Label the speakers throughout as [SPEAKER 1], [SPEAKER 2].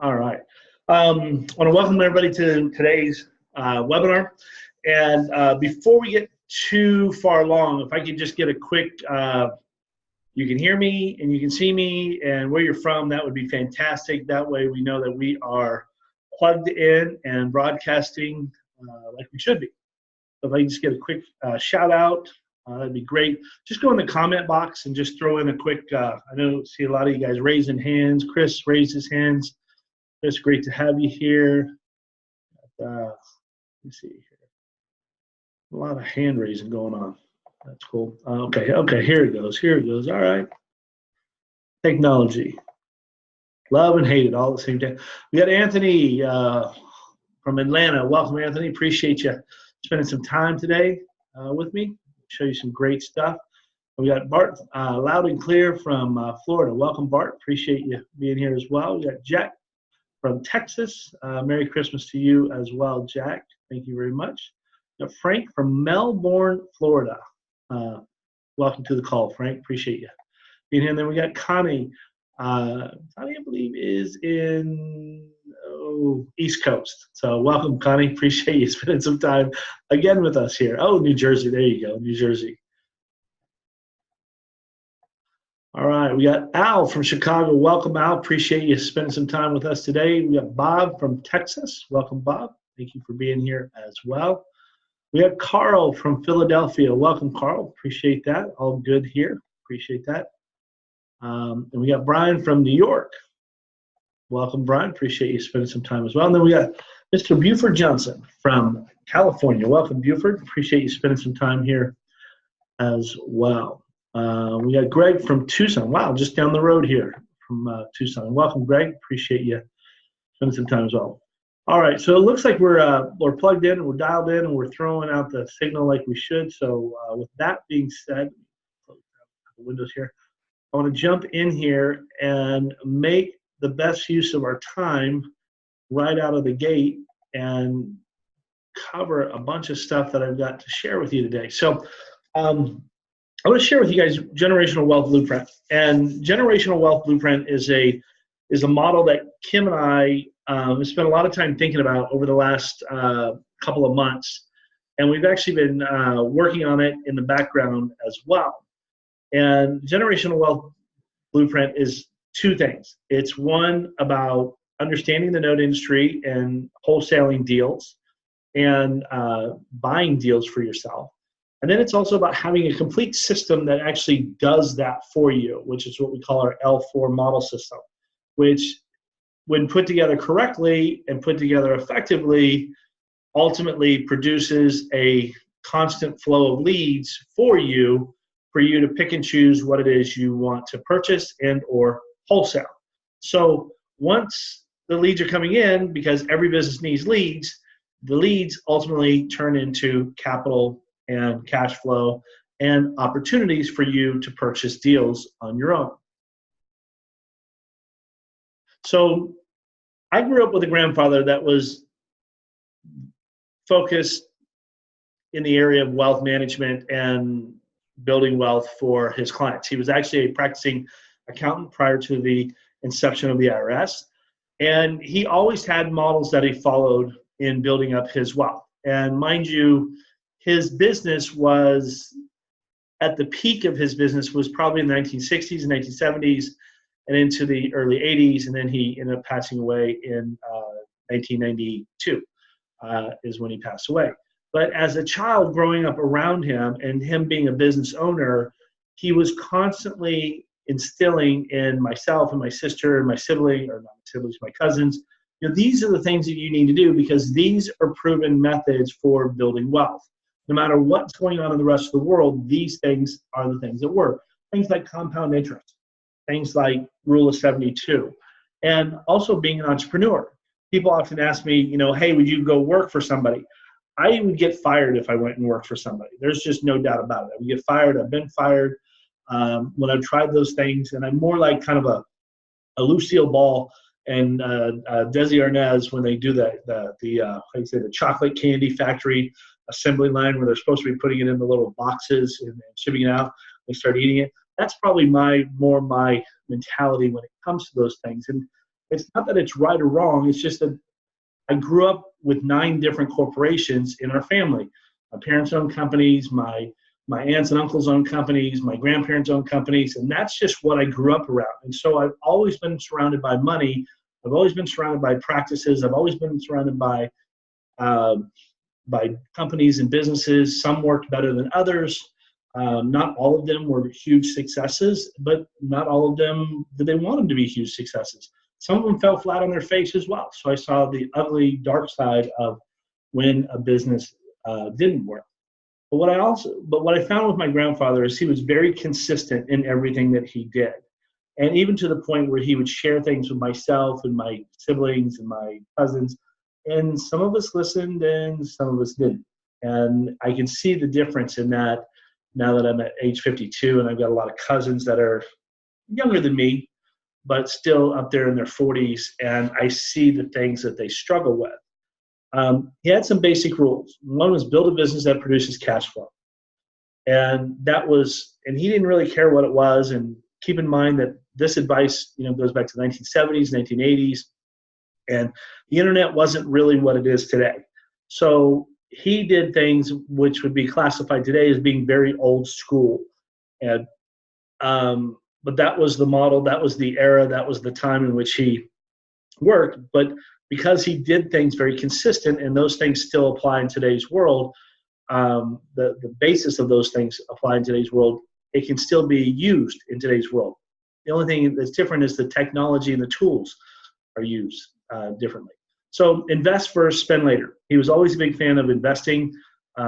[SPEAKER 1] All right. I want to welcome everybody to today's webinar. And before we get too far along, if I could just get a quick, you can hear me and you can see me and where you're from, that would be fantastic. That way we know that we are plugged in and broadcasting like we should be. So if I can just get a quick shout out, that'd be great. Just go in the comment box and just throw in a quick, I see a lot of you guys raising hands. Chris raised his hands. It's great to have you here. Let me see here. A lot of hand raising going on. That's cool. Okay, here it goes. All right. Technology. Love and hate it all at the same time. We got Anthony from Atlanta. Welcome, Anthony. Appreciate you spending some time today with me. Show you some great stuff. We got Bart loud and clear from Florida. Welcome, Bart. Appreciate you being here as well. We got Jack from Texas. Merry Christmas to you as well, Jack. Thank you very much. We got Frank from Melbourne, Florida. Welcome to the call, Frank. Appreciate you being here. And then we got Connie. Connie, I believe, is in East Coast. So welcome, Connie. Appreciate you spending some time again with us here. Oh, New Jersey. There you go, New Jersey. All right, we got Al from Chicago. Welcome, Al. Appreciate you spending some time with us today. We got Bob from Texas. Welcome, Bob. Thank you for being here as well. We have Carl from Philadelphia. Welcome, Carl. Appreciate that. All good here. Appreciate that. And we got Brian from New York. Welcome, Brian. Appreciate you spending some time as well. And then we got Mr. Buford Johnson from California. Welcome, Buford. Appreciate you spending some time here as well. We got Greg from Tucson. Wow, just down the road here from Tucson. Welcome, Greg. Appreciate you spending some time as well. All right, so it looks like we're plugged in and we're dialed in and we're throwing out the signal like we should. So with that being said, close the windows here. I want to jump in here and make the best use of our time right out of the gate and cover a bunch of stuff that I've got to share with you today. So I want to share with you guys Generational Wealth Blueprint. And Generational Wealth Blueprint is a model that Kim and I have spent a lot of time thinking about over the last couple of months. And we've actually been working on it in the background as well. And Generational Wealth Blueprint is two things. It's one about understanding the note industry and wholesaling deals and buying deals for yourself. And then it's also about having a complete system that actually does that for you, which is what we call our L4 model system, which when put together correctly and put together effectively, ultimately produces a constant flow of leads for you to pick and choose what it is you want to purchase and or wholesale. So once the leads are coming in, because every business needs leads, the leads ultimately turn into capital and cash flow and opportunities for you to purchase deals on your own. So I grew up with a grandfather that was focused in the area of wealth management and building wealth for his clients. He was actually a practicing accountant prior to the inception of the IRS. And he always had models that he followed in building up his wealth. And mind you, his business was, at the peak of his business was probably in the 1960s and 1970s and into the early 80s. And then he ended up passing away in 1992 is when he passed away. But as a child growing up around him and him being a business owner, he was constantly instilling in myself and my sister and my sibling, or not my siblings, my cousins, these are the things that you need to do because these are proven methods for building wealth. No matter what's going on in the rest of the world, these things are the things that work. Things like compound interest, things like Rule of 72, and also being an entrepreneur. People often ask me, hey, would you go work for somebody? I would get fired if I went and worked for somebody. There's just no doubt about it. I would get fired. I've been fired when I've tried those things, and I'm more like kind of a Lucille Ball and Desi Arnaz when they do the chocolate candy factory assembly line where they're supposed to be putting it in the little boxes and shipping it out. They start eating it. That's probably my mentality when it comes to those things. And it's not that it's right or wrong. It's just that I grew up with 9 different corporations in our family. My parents owned companies, my aunts and uncles owned companies, my grandparents owned companies, and that's just what I grew up around. And so I've always been surrounded by money. I've always been surrounded by practices. I've always been surrounded uh, by companies and businesses. Some worked better than others. Not all of them were huge successes, but not all of them did they want them to be huge successes. Some of them fell flat on their face as well. So I saw the ugly, dark side of when a business didn't work. But what I found with my grandfather is he was very consistent in everything that he did, and even to the point where he would share things with myself and my siblings and my cousins, and some of us listened and some of us didn't. And I can see the difference in that now that I'm at age 52, and I've got a lot of cousins that are younger than me, but still up there in their 40s, and I see the things that they struggle with. He had some basic rules. One was build a business that produces cash flow. And and he didn't really care what it was. And keep in mind that this advice, goes back to the 1970s, 1980s, and the internet wasn't really what it is today. So he did things which would be classified today as being very old school. And, but that was the model, that was the era, that was the time in which he worked. But because he did things very consistent, and those things still apply in today's world, the basis of those things apply in today's world, it can still be used in today's world. The only thing that's different is the technology and the tools are used differently. So invest first, spend later. He was always a big fan of investing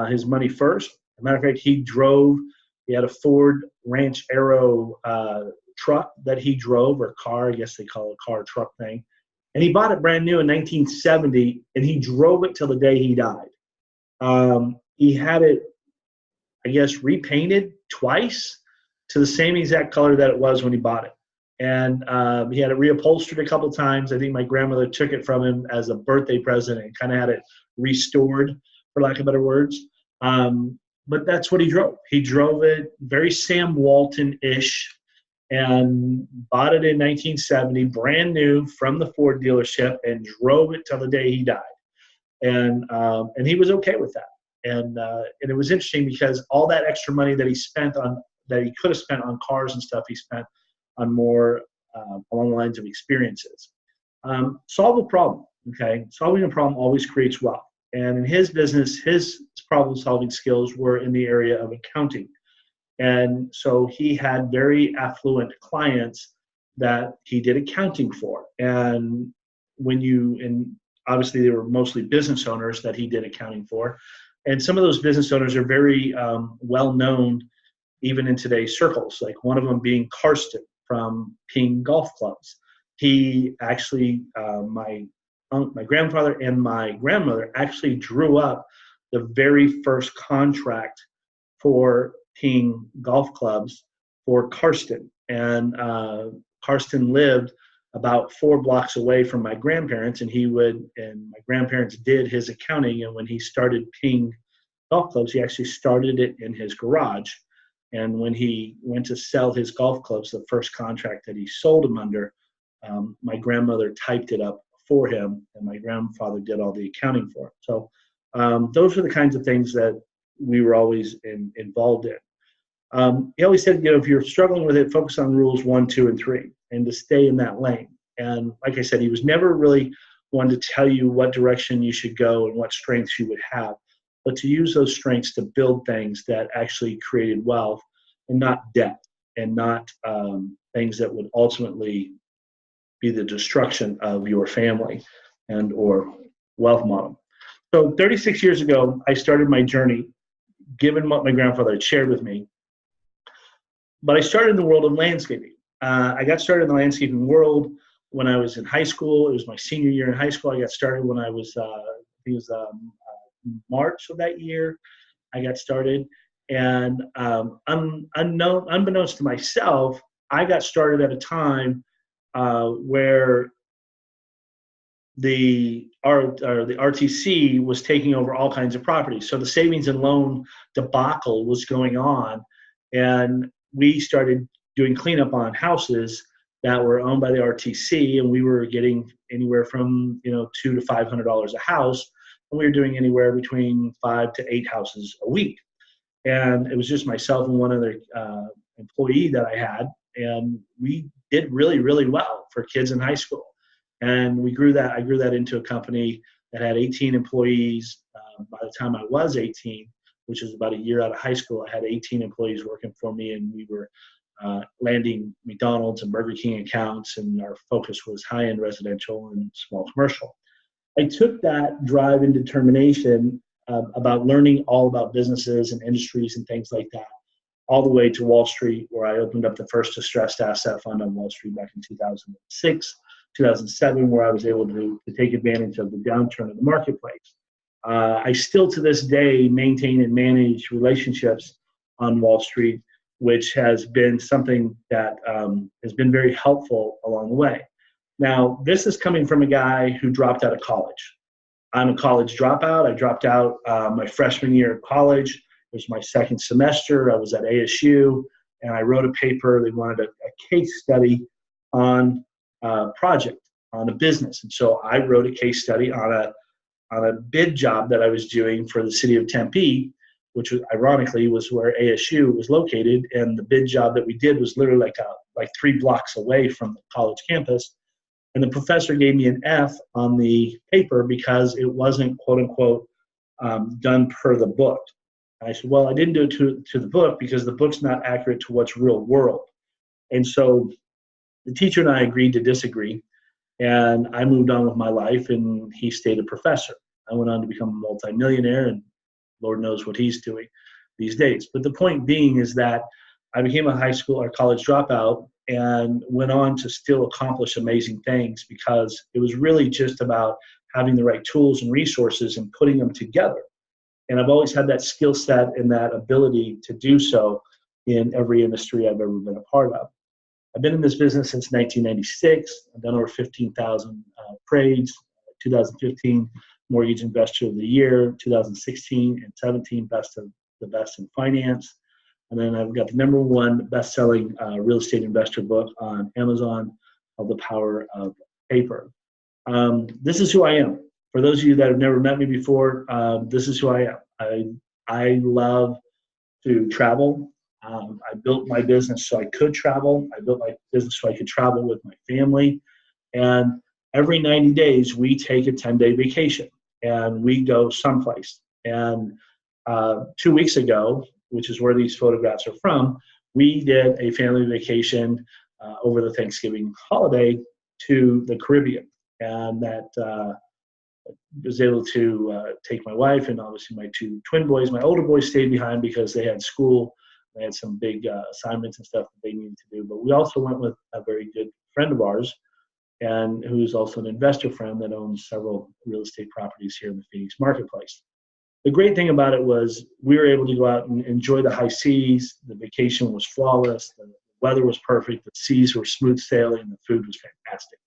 [SPEAKER 1] his money first. As a matter of fact, he had a Ford Ranch Aero truck that he drove, or car, I guess they call it a car truck thing. And he bought it brand new in 1970, and he drove it till the day he died. He had it, I guess, repainted twice to the same exact color that it was when he bought it. And he had it reupholstered a couple times. I think my grandmother took it from him as a birthday present and kind of had it restored, for lack of better words. But that's what he drove. He drove it very Sam Walton-ish, and bought it in 1970, brand new from the Ford dealership, and drove it till the day he died. And he was okay with that. And it was interesting because all that extra money that he could have spent on cars and stuff, he spent on more along the lines of experiences. Solve a problem, okay? Solving a problem always creates wealth. And in his business, his problem-solving skills were in the area of accounting. And so he had very affluent clients that he did accounting for. And obviously they were mostly business owners that he did accounting for. And some of those business owners are very well known even in today's circles, like one of them being Karsten from Ping Golf Clubs. He actually, my grandfather and my grandmother actually drew up the very first contract for Ping Golf Clubs for Karsten. And Karsten lived about 4 blocks away from my grandparents, and my grandparents did his accounting. And when he started Ping Golf Clubs, he actually started it in his garage. And when he went to sell his golf clubs, the first contract that he sold them under, my grandmother typed it up for him, and my grandfather did all the accounting for him. So those were the kinds of things that we were always involved in. He always said, if you're struggling with it, focus on rules 1, 2, and 3, and to stay in that lane. And like I said, he was never really one to tell you what direction you should go and what strengths you would have, but to use those strengths to build things that actually created wealth and not debt, and not things that would ultimately be the destruction of your family and or wealth model. So 36 years ago, I started my journey, given what my grandfather had shared with me. But I started in the world of landscaping. I got started in the landscaping world when I was in high school. It was my senior year in high school. I got started when I was, March of that year. I got started. And unbeknownst to myself, I got started at a time where the RTC was taking over all kinds of properties. So the savings and loan debacle was going on, and we started doing cleanup on houses that were owned by the RTC, and we were getting anywhere from $200 to $500 a house, and we were doing anywhere between 5 to 8 houses a week. And it was just myself and one other employee that I had, and we did really, really well for kids in high school. And I grew that into a company that had 18 employees. By the time I was 18, which was about a year out of high school, I had 18 employees working for me, and we were landing McDonald's and Burger King accounts, and our focus was high-end residential and small commercial. I took that drive and determination about learning all about businesses and industries and things like that, all the way to Wall Street, where I opened up the first distressed asset fund on Wall Street back in 2006, 2007, where I was able to take advantage of the downturn in the marketplace. I still to this day maintain and manage relationships on Wall Street, which has been something that has been very helpful along the way. Now, this is coming from a guy who dropped out of college. I'm a college dropout. I dropped out my freshman year of college. It was my second semester. I was at ASU, and I wrote a paper. They wanted a case study on a project, on a business. And so I wrote a case study on a bid job that I was doing for the city of Tempe, which was, ironically was where ASU was located. And the bid job that we did was literally like 3 blocks away from the college campus. And the professor gave me an F on the paper because it wasn't, quote unquote, done per the book. And I said, well, I didn't do it to the book because the book's not accurate to what's real world. And so the teacher and I agreed to disagree, and I moved on with my life, and he stayed a professor. I went on to become a multimillionaire, and Lord knows what he's doing these days. But the point being is that I became a high school or college dropout and went on to still accomplish amazing things because it was really just about having the right tools and resources and putting them together. And I've always had that skill set and that ability to do so in every industry I've ever been a part of. I've been in this business since 1996. I've done over 15,000 trades. 2015 Mortgage Investor of the Year, 2016 and 17 Best of the Best in Finance. And then I've got the #1 best-selling real estate investor book on Amazon called The Power of Paper. This is who I am. For those of you that have never met me before, this is who I am. I love to travel. I built my business so I could travel. I built my business so I could travel with my family. And every 90 days, we take a 10-day vacation and we go someplace. And 2 weeks ago, which is where these photographs are from, we did a family vacation over the Thanksgiving holiday to the Caribbean. And that was able to take my wife and obviously my 2 twin boys. My older boys stayed behind because they had school. They had some big assignments and stuff that they needed to do. But we also went with a very good friend of ours, and who's also an investor friend that owns several real estate properties here in the Phoenix marketplace. The great thing about it was we were able to go out and enjoy the high seas. The vacation was flawless. The weather was perfect. The seas were smooth sailing. The food was fantastic.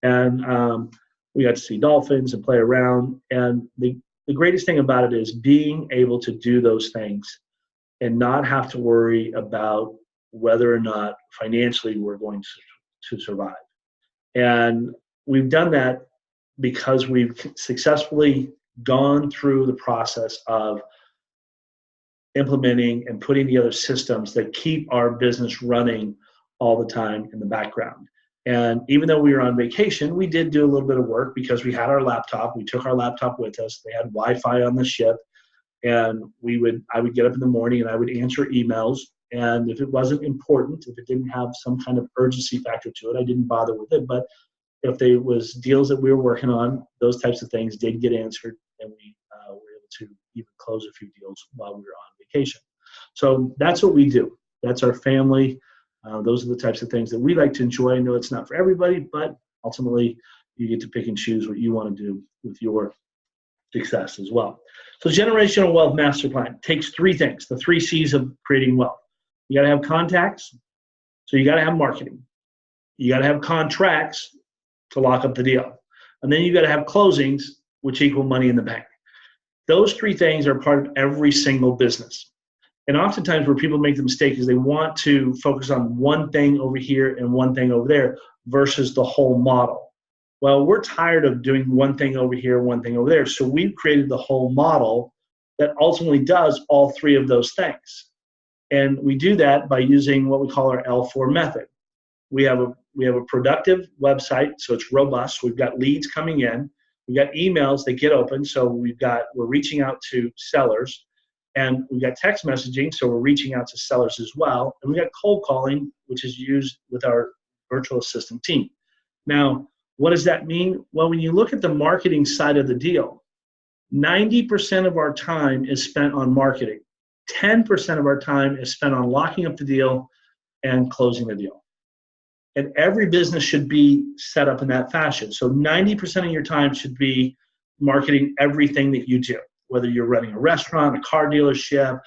[SPEAKER 1] And we got to see dolphins and play around. And the greatest thing about it is being able to do those things and not have to worry about whether or not financially we're going to survive. And we've done that because we've successfully gone through the process of implementing and putting together systems that keep our business running all the time in the background. And even though we were on vacation, we did do a little bit of work because we had our laptop. We took our laptop with us. They had Wi-Fi on the ship. And I would get up in the morning and I would answer emails. And if it wasn't important, if it didn't have some kind of urgency factor to it, I didn't bother with it. But if there was deals that we were working on, those types of things did get answered, and we were able to even close a few deals while we were on vacation. So that's what we do. That's our family. Those are the types of things that we like to enjoy. I know it's not for everybody, but ultimately you get to pick and choose what you want to do with your success as well. So generational wealth master plan takes 3 things, the 3 C's of creating wealth. You got to have contacts, so you got to have marketing. You got to have contracts to lock up the deal. And then you got to have closings, which equal money in the bank. Those 3 things are part of every single business. And oftentimes where people make the mistake is they want to focus on one thing over here and one thing over there versus the whole model. Well, we're tired of doing one thing over here, one thing over there. So we've created the whole model that ultimately does all three of those things. And we do that by using what we call our L4 method. We have a productive website, so it's robust. We've got leads coming in. We've got emails that get open, so we're reaching out to sellers. And we've got text messaging, so we're reaching out to sellers as well. And we've got cold calling, which is used with our virtual assistant team. Now, what does that mean? Well, when you look at the marketing side of the deal, 90% of our time is spent on marketing. 10% of our time is spent on locking up the deal and closing the deal. And every business should be set up in that fashion. So 90% of your time should be marketing everything that you do, whether you're running a restaurant, a car dealership,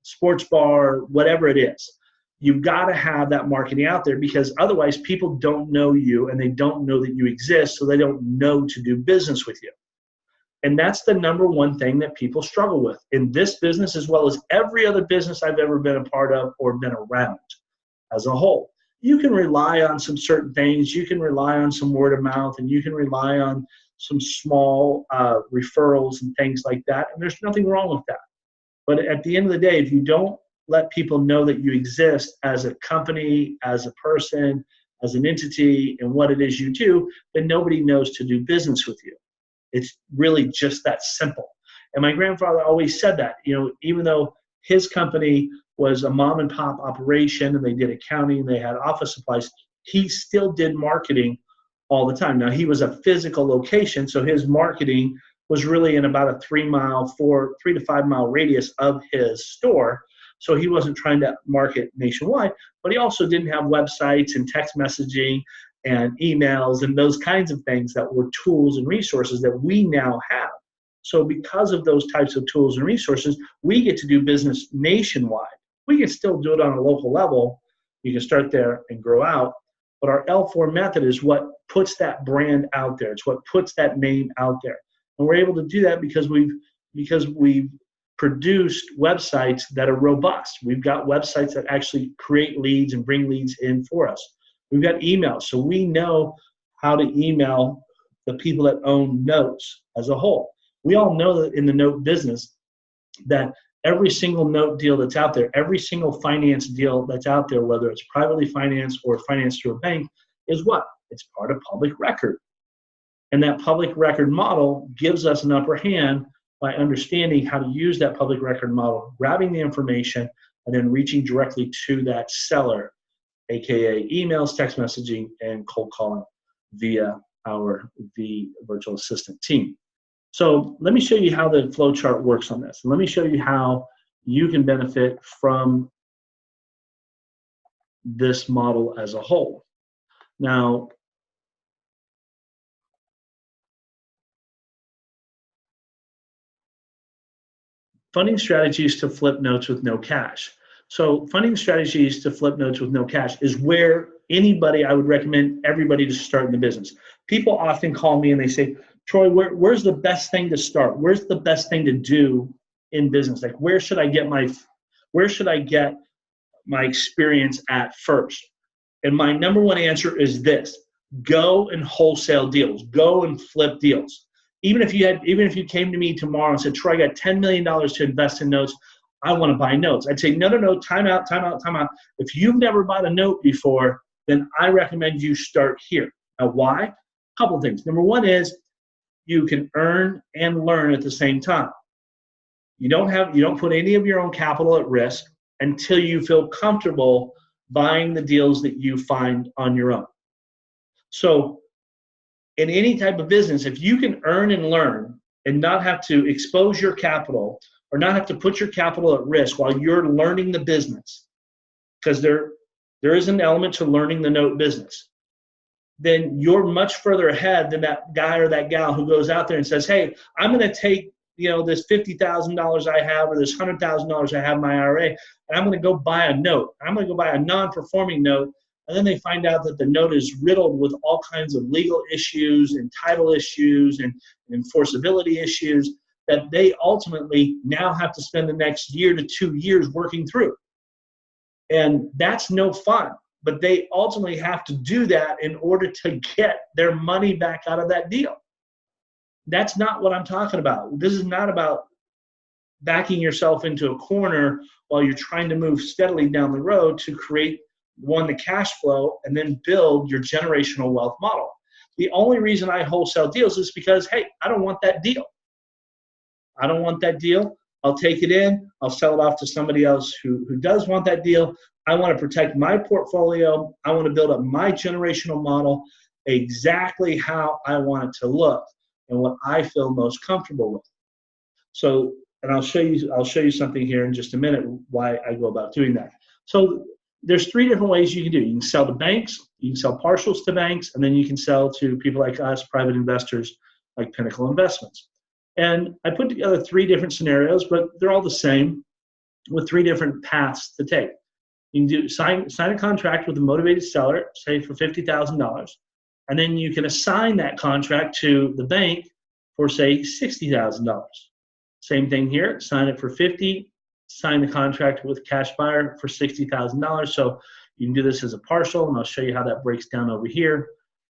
[SPEAKER 1] sports bar, whatever it is. You've got to have that marketing out there, because otherwise people don't know you and they don't know that you exist, so they don't know to do business with you. And that's the number one thing that people struggle with in this business, as well as every other business I've ever been a part of or been around as a whole. You can rely on some certain things. You can rely on some word of mouth, and you can rely on some small referrals and things like that. And there's nothing wrong with that. But at the end of the day, if you don't let people know that you exist as a company, as a person, as an entity, and what it is you do, then nobody knows to do business with you. It's really just that simple. And my grandfather always said that, even though his company was a mom and pop operation and they did accounting and they had office supplies, he still did marketing all the time. Now, he was a physical location, so his marketing was really in about a 3 to 5 mile radius of his store. So he wasn't trying to market nationwide, but he also didn't have websites and text messaging and emails and those kinds of things that were tools and resources that we now have. So because of those types of tools and resources, we get to do business nationwide. We can still do it on a local level. You can start there and grow out. But our L4 method is what puts that brand out there. It's what puts that name out there. And we're able to do that because we've produced websites that are robust. We've got websites that actually create leads and bring leads in for us. We've got emails, so we know how to email the people that own notes as a whole. We all know that in the note business that every single note deal that's out there, every single finance deal that's out there, whether it's privately financed or financed through a bank, is what? It's part of public record. And that public record model gives us an upper hand by understanding how to use that public record model, grabbing the information, and then reaching directly to that seller, aka emails, text messaging, and cold calling via the virtual assistant team. So let me show you how the flow chart works on this. And let me show you how you can benefit from this model as a whole. Now, funding strategies to flip notes with no cash. So funding strategies to flip notes with no cash is where I would recommend everybody to start in the business. People often call me and they say, Troy, where's the best thing to start? Where's the best thing to do in business? Like, where should I get my experience at first? And my number one answer is this: go and wholesale deals, go and flip deals. Even if you came to me tomorrow and said, Troy, I got $10 million to invest in notes, I want to buy notes. I'd say, no, time out. If you've never bought a note before, then I recommend you start here. Now, why? A couple of things. Number one is you can earn and learn at the same time. You don't put any of your own capital at risk until you feel comfortable buying the deals that you find on your own. So in any type of business, if you can earn and learn and not have to expose your capital or not have to put your capital at risk while you're learning the business, because there is an element to learning the note business, then you're much further ahead than that guy or that gal who goes out there and says, hey, I'm going to take this $50,000 I have or this $100,000 I have in my IRA, and I'm going to go buy a note. I'm going to go buy a non-performing note, and then they find out that the note is riddled with all kinds of legal issues and title issues and enforceability issues. that they ultimately now have to spend the next year to 2 years working through. And that's no fun, but they ultimately have to do that in order to get their money back out of that deal. That's not what I'm talking about. This is not about backing yourself into a corner while you're trying to move steadily down the road to create, one, the cash flow, and then build your generational wealth model. The only reason I wholesale deals is because, hey, I don't want that deal. I don't want that deal. I'll take it in. I'll sell it off to somebody else who does want that deal. I want to protect my portfolio. I want to build up my generational model exactly how I want it to look and what I feel most comfortable with. So, and I'll show you something here in just a minute why I go about doing that. So there's 3 different ways you can do it. You can sell to banks, you can sell partials to banks, and then you can sell to people like us, private investors like Pinnacle Investments. And I put together 3 different scenarios, but they're all the same with 3 different paths to take. You can sign a contract with a motivated seller, say for $50,000, and then you can assign that contract to the bank for, say, $60,000. Same thing here, sign it for $50,000, sign the contract with cash buyer for $60,000. So you can do this as a partial, and I'll show you how that breaks down over here.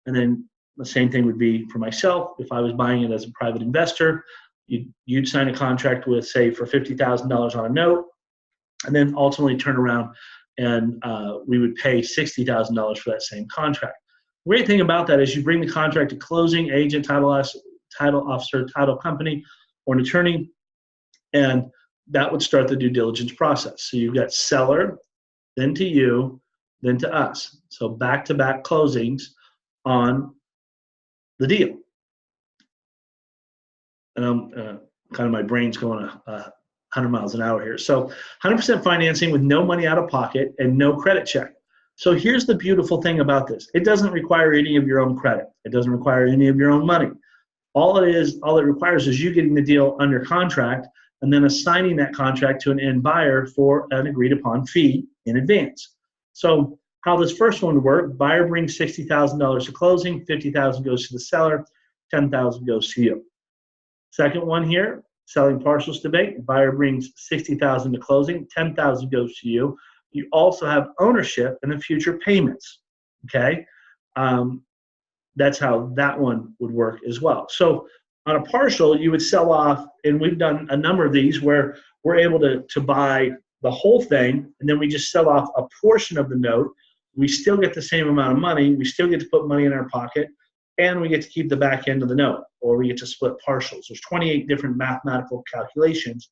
[SPEAKER 1] And then the same thing would be for myself. If I was buying it as a private investor, you'd sign a contract with, say, for $50,000 on a note, and then ultimately turn around and we would pay $60,000 for that same contract. The great thing about that is you bring the contract to closing, agent, title officer, title company, or an attorney, and that would start the due diligence process. So you've got seller, then to you, then to us. So back-to-back closings on the deal. And I'm kind of, my brain's going 100 miles an hour here. So 100% financing with no money out of pocket and no credit check. So here's the beautiful thing about this. It doesn't require any of your own credit. It doesn't require any of your own money. All it requires is you getting the deal under contract and then assigning that contract to an end buyer for an agreed upon fee in advance. So how this first one would work, buyer brings $60,000 to closing, $50,000 goes to the seller, $10,000 goes to you. Second one here, selling partials to bank, buyer brings $60,000 to closing, $10,000 goes to you. You also have ownership in the future payments, okay? That's how that one would work as well. So on a partial, you would sell off, and we've done a number of these where we're able to buy the whole thing, and then we just sell off a portion of the note. We still get the same amount of money. We still get to put money in our pocket, and we get to keep the back end of the note, or we get to split partials. There's 28 different mathematical calculations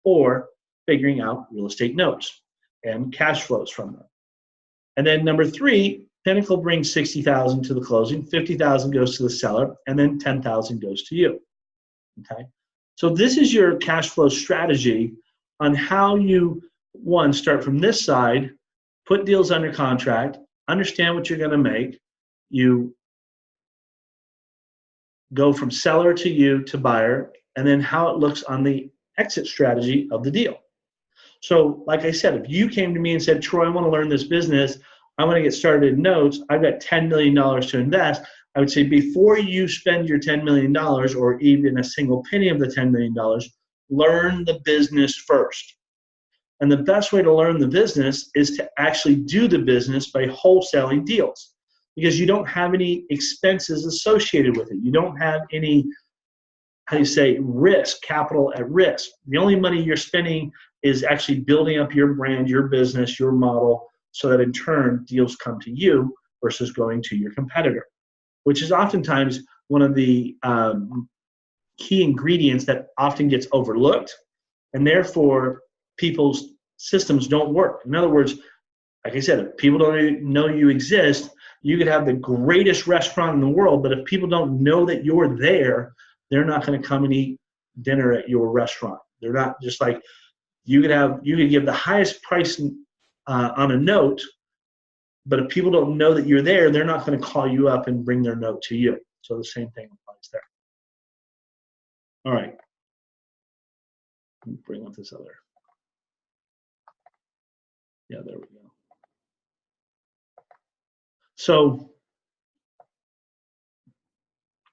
[SPEAKER 1] for figuring out real estate notes and cash flows from them. And then number 3, Pinnacle brings $60,000 to the closing, $50,000 goes to the seller, and then $10,000 goes to you. Okay, so this is your cash flow strategy on how you, one, start from this side, put deals under contract, understand what you're going to make, you go from seller to you to buyer, and then how it looks on the exit strategy of the deal. So like I said, if you came to me and said, Troy, I want to learn this business, I want to get started in notes, I've got $10 million to invest, I would say before you spend your $10 million or even a single penny of the $10 million, learn the business first. And the best way to learn the business is to actually do the business by wholesaling deals, because you don't have any expenses associated with it. You don't have any, risk, capital at risk. The only money you're spending is actually building up your brand, your business, your model, so that in turn deals come to you versus going to your competitor, which is oftentimes one of the key ingredients that often gets overlooked, and therefore people's systems don't work. In other words, like I said, if people don't know you exist, you could have the greatest restaurant in the world, but if people don't know that you're there, they're not going to come and eat dinner at your restaurant. They're not, just like you could give the highest price on a note, but if people don't know that you're there, they're not going to call you up and bring their note to you. So the same thing applies there. All right. Let me bring up this other. Yeah, there we go. So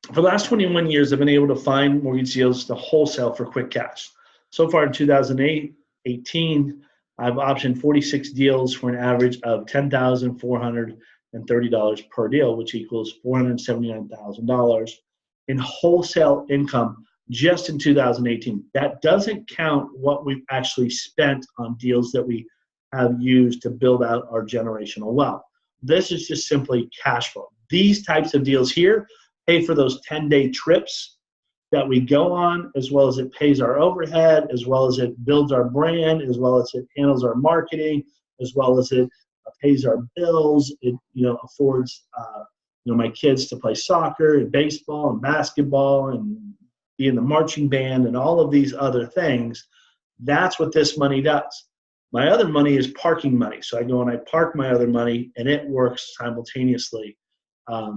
[SPEAKER 1] For the last 21 years, I've been able to find mortgage deals to wholesale for quick cash. So far in 2018, I've optioned 46 deals for an average of $10,430 per deal, which equals $479,000 in wholesale income just in 2018. That doesn't count what we've actually spent on deals that we have used to build out our generational wealth. This is just simply cash flow. These types of deals here pay for those 10-day trips that we go on, as well as it pays our overhead, as well as it builds our brand, as well as it handles our marketing, as well as it pays our bills. It affords my kids to play soccer and baseball and basketball and be in the marching band and all of these other things. That's what this money does. My other money is parking money. So I go and I park my other money, and it works simultaneously, I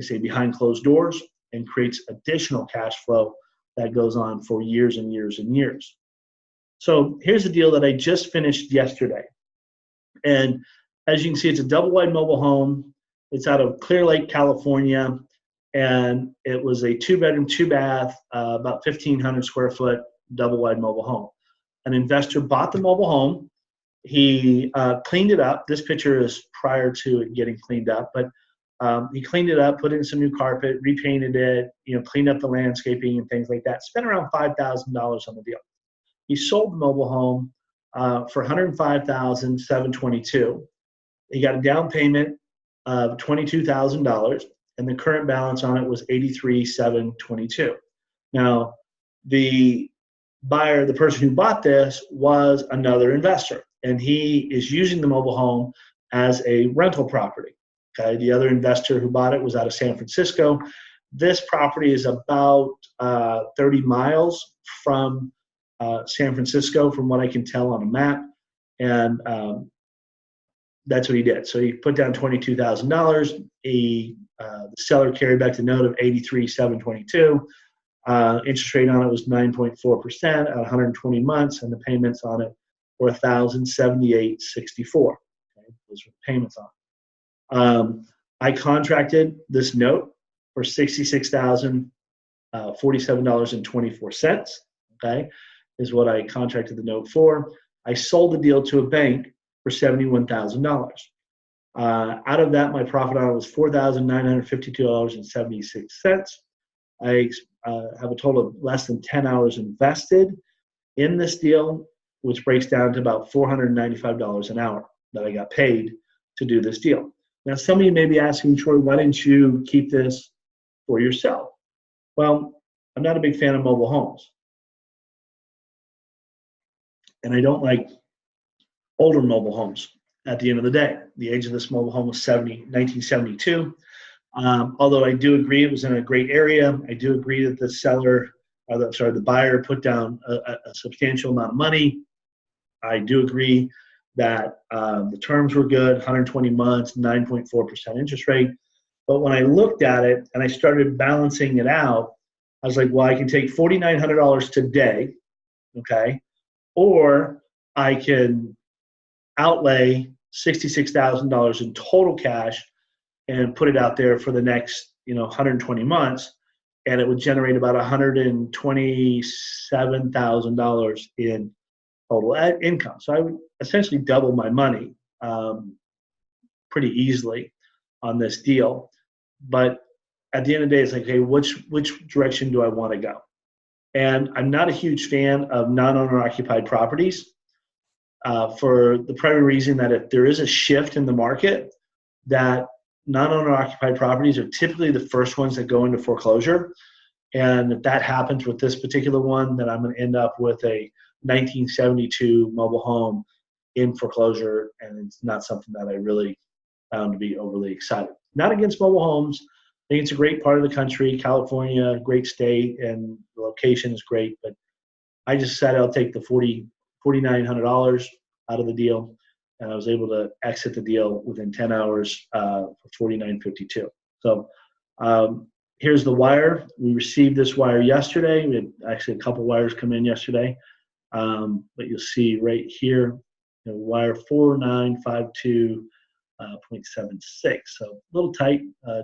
[SPEAKER 1] say behind closed doors, and creates additional cash flow that goes on for years and years and years. So here's a deal that I just finished yesterday. And as you can see, it's a double wide mobile home. It's out of Clear Lake, California. And it was a 2-bedroom, 2-bath, about 1,500 square foot double wide mobile home. An investor bought the mobile home. He cleaned it up. This picture is prior to it getting cleaned up, but he cleaned it up, put in some new carpet, repainted it, cleaned up the landscaping and things like that. Spent around $5,000 on the deal. He sold the mobile home for $105,722. He got a down payment of $22,000, and the current balance on it was $83,722. Now, the buyer, the person who bought this, was another investor, and he is using the mobile home as a rental property. Okay, the other investor who bought it was out of San Francisco. This property is about 30 miles from San Francisco, from what I can tell on a map, and that's what he did. So he put down $22,000. The seller carried back the note of $83,722. Interest rate on it was 9.4% at 120 months, and the payments on it were $1,078.64. Okay, those were the payments on it. I contracted this note for $66,047.24. Okay, is what I contracted the note for. I sold the deal to a bank for $71,000. Out of that, my profit on it was $4,952.76. I have a total of less than 10 hours invested in this deal, which breaks down to about $495 an hour that I got paid to do this deal. Now, some of you may be asking, Troy, why didn't you keep this for yourself? Well, I'm not a big fan of mobile homes. And I don't like older mobile homes at the end of the day. The age of this mobile home was 1972. Although I do agree it was in a great area. I do agree that the buyer put down a substantial amount of money. I do agree that the terms were good, 120 months, 9.4% interest rate. But when I looked at it and I started balancing it out, I was like, well, I can take $4,900 today, okay, or I can outlay $66,000 in total cash and put it out there for the next 120 months, and it would generate about $127,000 in total income. So I would essentially double my money pretty easily on this deal. But at the end of the day, it's like, okay, which direction do I want to go? And I'm not a huge fan of non-owner occupied properties for the primary reason that if there is a shift in the market, that non-owner occupied properties are typically the first ones that go into foreclosure. And if that happens with this particular one, then I'm going to end up with a 1972 mobile home in foreclosure, and it's not something that I really found to be overly excited. Not against mobile homes. I think it's a great part of the country. California, great state, and the location is great. But I just said I'll take the $4,900 out of the deal, and I was able to exit the deal within 10 hours for $4,952. So here's the wire. We received this wire yesterday. We had actually a couple wires come in yesterday. But you'll see right here, wire 4952.76. So a little tight,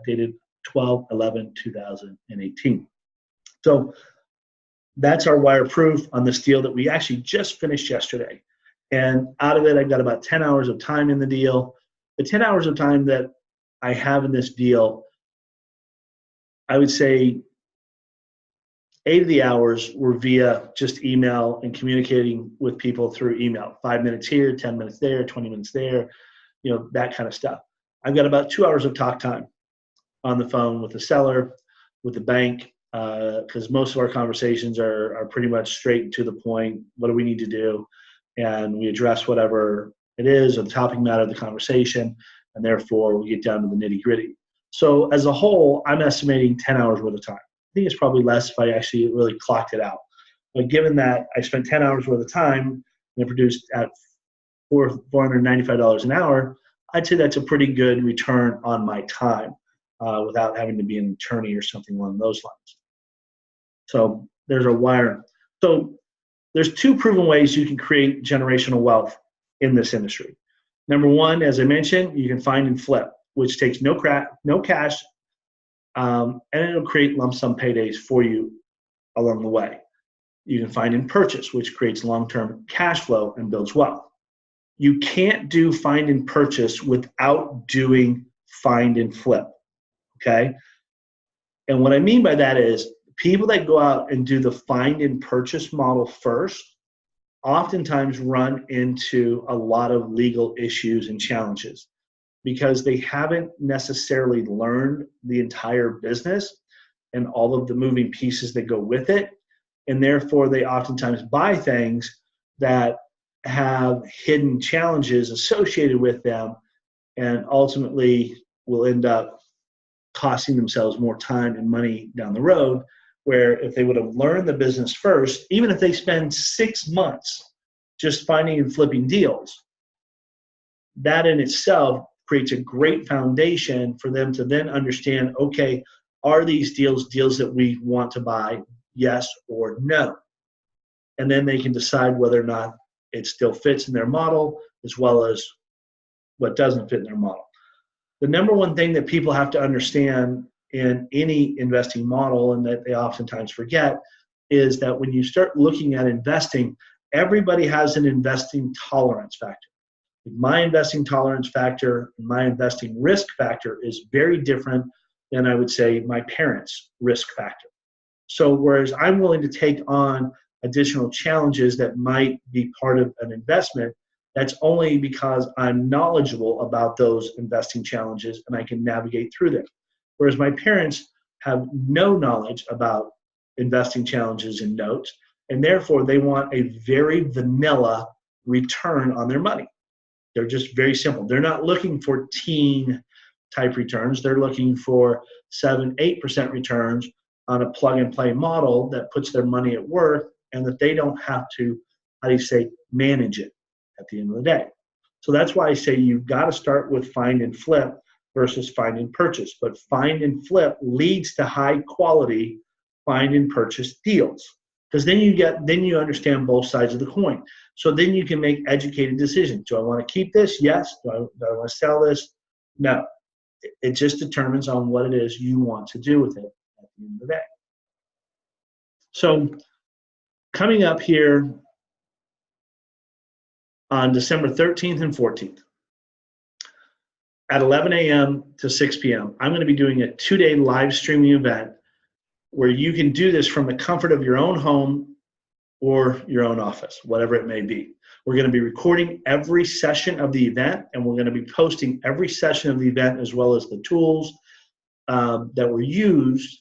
[SPEAKER 1] dated 12/11/2018. So that's our wire proof on this deal that we actually just finished yesterday. And out of it, I've got about 10 hours of time in the deal. The 10 hours of time that I have in this deal, I would say 8 of the hours were via just email and communicating with people through email. 5 minutes here, 10 minutes there, 20 minutes there, that kind of stuff. I've got about 2 hours of talk time on the phone with the seller, with the bank, because most of our conversations are pretty much straight to the point. What do we need to do? And we address whatever it is or the topic matter of the conversation, and therefore we get down to the nitty gritty. So as a whole, I'm estimating 10 hours worth of time. I think it's probably less if I actually really clocked it out. But given that I spent 10 hours worth of time and produced at $495 an hour, I'd say that's a pretty good return on my time without having to be an attorney or something along those lines. So there's a wire. So there's 2 proven ways you can create generational wealth in this industry. Number 1, as I mentioned, you can find and flip, which takes no cash, and it'll create lump sum paydays for you along the way. You can find and purchase, which creates long-term cash flow and builds wealth. You can't do find and purchase without doing find and flip, okay? And what I mean by that is people that go out and do the find and purchase model first oftentimes run into a lot of legal issues and challenges because they haven't necessarily learned the entire business and all of the moving pieces that go with it. And therefore, they oftentimes buy things that have hidden challenges associated with them and ultimately will end up costing themselves more time and money down the road, where if they would have learned the business first, even if they spend 6 months just finding and flipping deals, that in itself creates a great foundation for them to then understand, okay, are these deals that we want to buy, yes or no? And then they can decide whether or not it still fits in their model as well as what doesn't fit in their model. The number one thing that people have to understand in any investing model, and that they oftentimes forget, is that when you start looking at investing, everybody has an investing tolerance factor. My investing tolerance factor, my investing risk factor is very different than I would say my parents' risk factor. So whereas I'm willing to take on additional challenges that might be part of an investment, that's only because I'm knowledgeable about those investing challenges and I can navigate through them. Whereas my parents have no knowledge about investing challenges in notes, and therefore they want a very vanilla return on their money. They're just very simple. They're not looking for teen type returns. They're looking for 7-8% returns on a plug and play model that puts their money at work and that they don't have to, manage it at the end of the day. So that's why I say you've got to start with find and flip versus find and purchase. But find and flip leads to high quality find and purchase deals. Because then you understand both sides of the coin. So then you can make educated decisions. Do I want to keep this? Yes. Do I want to sell this? No. It just determines on what it is you want to do with it at the end of the day. So coming up here on December 13th and 14th at 11 a.m. to 6 p.m., I'm going to be doing a 2-day live streaming event where you can do this from the comfort of your own home or your own office, whatever it may be. We're going to be recording every session of the event, and we're going to be posting every session of the event as well as the tools that were used,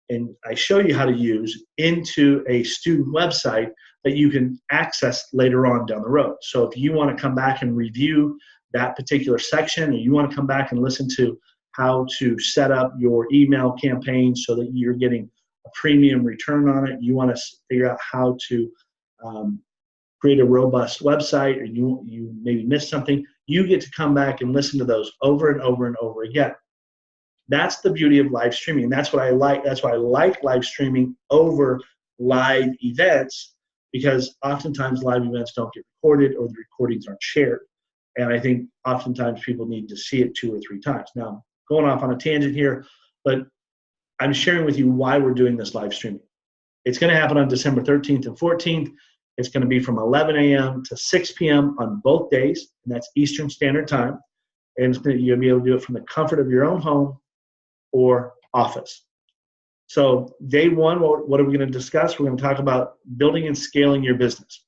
[SPEAKER 1] and I show you how to use, into a student website that you can access later on down the road. So if you want to come back and review that particular section, or you want to come back and listen to how to set up your email campaign so that you're getting a premium return on it, you want to figure out how to create a robust website, or you maybe missed something, you get to come back and listen to those over and over and over again. That's the beauty of live streaming. That's what I like. That's why I like live streaming over live events, because oftentimes live events don't get recorded or the recordings aren't shared. And I think oftentimes people need to see it 2 or 3 times. Now, going off on a tangent here, but I'm sharing with you why we're doing this live streaming. It's going to happen on December 13th and 14th. It's going to be from 11 a.m. to 6 p.m. on both days, and that's Eastern Standard Time. And you're going to be able to do it from the comfort of your own home or office. So day one, what are we going to discuss? We're going to talk about building and scaling your business.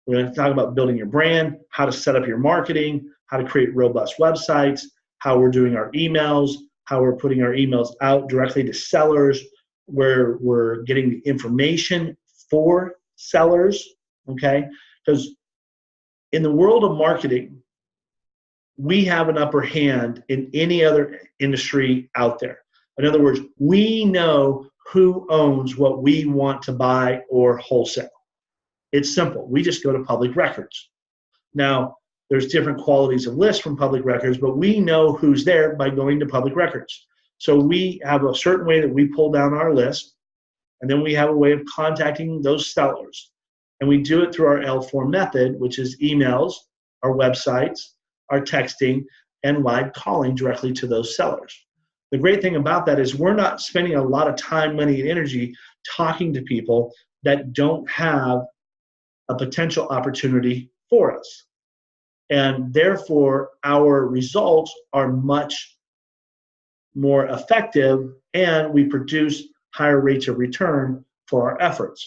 [SPEAKER 1] We're going to talk about building your brand, how to set up your marketing, how to create robust websites, how we're doing our emails, how we're putting our emails out directly to sellers, where we're getting the information for sellers, okay? Because in the world of marketing, we have an upper hand in any other industry out there. In other words, we know who owns what we want to buy or wholesale. It's simple. We just go to public records. Now, there's different qualities of lists from public records, but we know who's there by going to public records. So we have a certain way that we pull down our list, and then we have a way of contacting those sellers. And we do it through our L4 method, which is emails, our websites, our texting, and live calling directly to those sellers. The great thing about that is we're not spending a lot of time, money, and energy talking to people that don't have a potential opportunity for us. And therefore, our results are much more effective, and we produce higher rates of return for our efforts.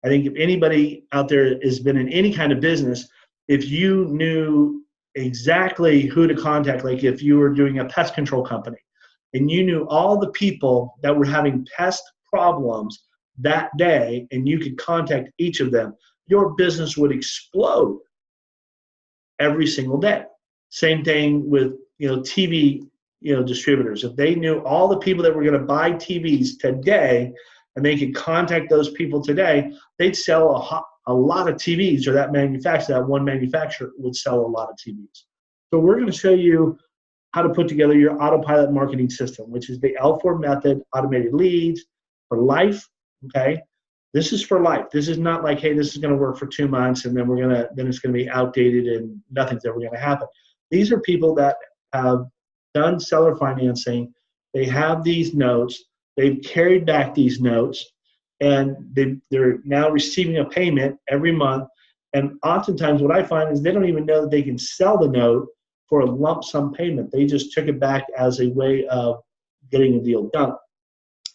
[SPEAKER 1] I think if anybody out there has been in any kind of business, if you knew exactly who to contact, like if you were doing a pest control company, and you knew all the people that were having pest problems that day, and you could contact each of them, your business would explode every single day. Same thing with TV distributors. If they knew all the people that were going to buy TVs today, and they could contact those people today, they'd sell a lot of TVs, or that one manufacturer would sell a lot of TVs. So we're going to show you how to put together your autopilot marketing system, which is the L4 method, automated leads for life. Okay, this is for life. This is not like, hey, this is going to work for 2 months, and then it's going to be outdated and nothing's ever going to happen. These are people that have done seller financing. They have these notes. They've carried back these notes, and they're now receiving a payment every month. And oftentimes what I find is they don't even know that they can sell the note for a lump sum payment. They just took it back as a way of getting a deal done.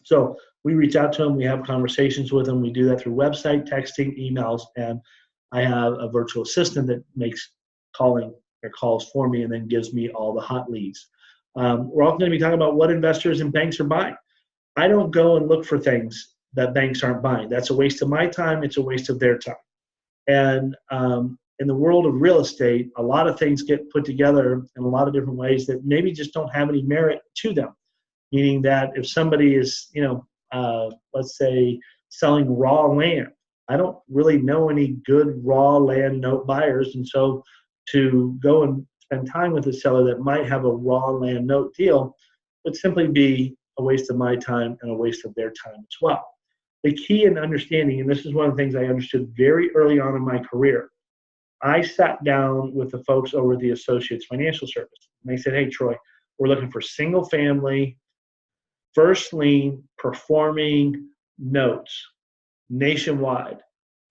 [SPEAKER 1] So we reach out to them. We have conversations with them. We do that through website, texting, emails, and I have a virtual assistant that makes calling or calls for me and then gives me all the hot leads. We're also going to be talking about what investors and banks are buying. I don't go and look for things that banks aren't buying. That's a waste of my time. It's a waste of their time. And in the world of real estate, a lot of things get put together in a lot of different ways that maybe just don't have any merit to them. Meaning that if somebody is, let's say, selling raw land, I don't really know any good raw land note buyers. And so to go and spend time with a seller that might have a raw land note deal would simply be a waste of my time and a waste of their time as well. The key in understanding, and this is one of the things I understood very early on in my career, I sat down with the folks over at the Associates Financial Service, and they said, hey, Troy, we're looking for single family, first lien, performing notes nationwide,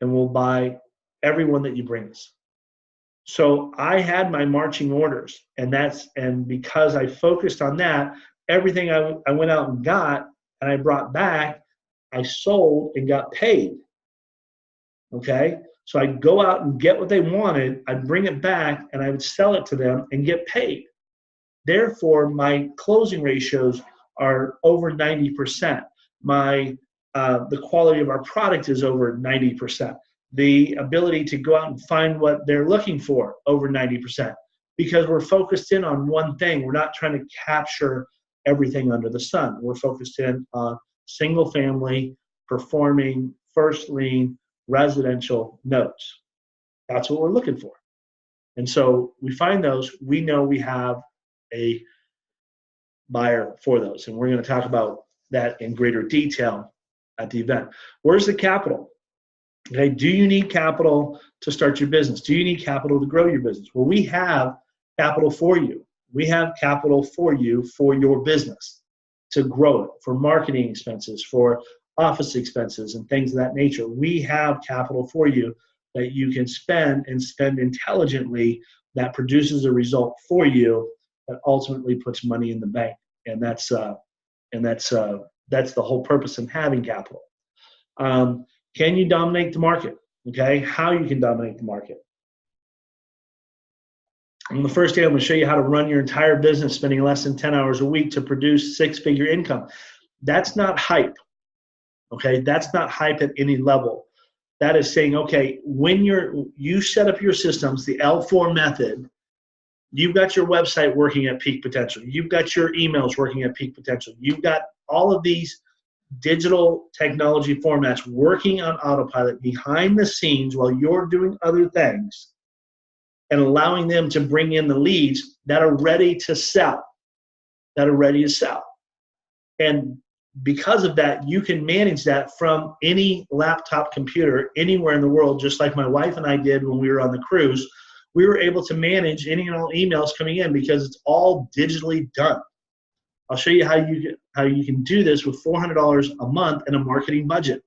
[SPEAKER 1] and we'll buy every one that you bring us. So I had my marching orders, and because I focused on that, everything I went out and got and I brought back, I sold and got paid. Okay? So I'd go out and get what they wanted, I'd bring it back, and I would sell it to them and get paid. Therefore, my closing ratios are over 90%. The quality of our product is over 90%. The ability to go out and find what they're looking for, over 90%. Because we're focused in on one thing. We're not trying to capture everything under the sun. We're focused in on single family, performing, first lien, residential notes. That's what we're looking for. And so we find those, we know we have a buyer for those. And we're going to talk about that in greater detail at the event. Where's the capital? Okay, do you need capital to start your business? Do you need capital to grow your business? Well, we have capital for you. We have capital for you for your business. to grow it, for marketing expenses, for office expenses, and things of that nature. We have capital for you that you can spend and spend intelligently that produces a result for you that ultimately puts money in the bank. And that's the whole purpose of having capital. Can you dominate the market? Okay, how you can dominate the market. On the first day, I'm going to show you how to run your entire business spending less than 10 hours a week to produce six-figure income. That's not hype. Okay, that's not hype at any level. That is saying, okay, when you set up your systems, the L4 method, you've got your website working at peak potential. You've got your emails working at peak potential. You've got all of these digital technology formats working on autopilot behind the scenes while you're doing other things and allowing them to bring in the leads that are ready to sell, And because of that, you can manage that from any laptop computer anywhere in the world, just like my wife and I did when we were on the cruise. We were able to manage any and all emails coming in because it's all digitally done. I'll show you how you can do this with $400 a month and a marketing budget.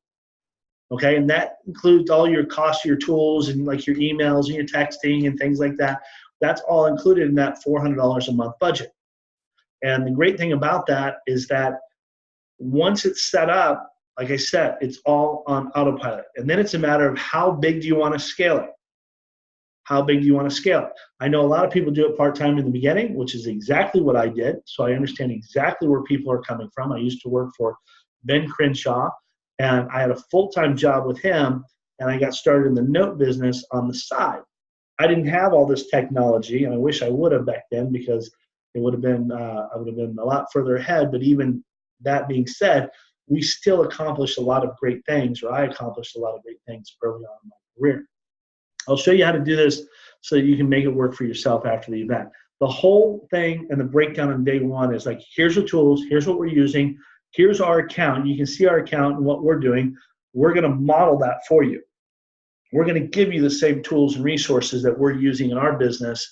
[SPEAKER 1] Okay, and that includes all your costs, your tools, and like your emails and your texting and things like that. That's all included in that $400 a month budget. And the great thing about that is that once it's set up, like I said, it's all on autopilot. And then it's a matter of how big do you want to scale it? How big do you want to scale it? I know a lot of people do it part-time in the beginning, which is exactly what I did. So I understand exactly where people are coming from. I used to work for Ben Crenshaw, and I had a full-time job with him, and I got started in the note business on the side. I didn't have all this technology, and I wish I would have back then because it would have been I would have been a lot further ahead. But even that being said, we still accomplished a lot of great things, or I accomplished a lot of great things early on in my career. I'll show you how to do this so that you can make it work for yourself after the event. The whole thing and the breakdown on day one is like, here's the tools, here's what we're using, here's our account. You can see our account and what we're doing. We're going to model that for you. We're going to give you the same tools and resources that we're using in our business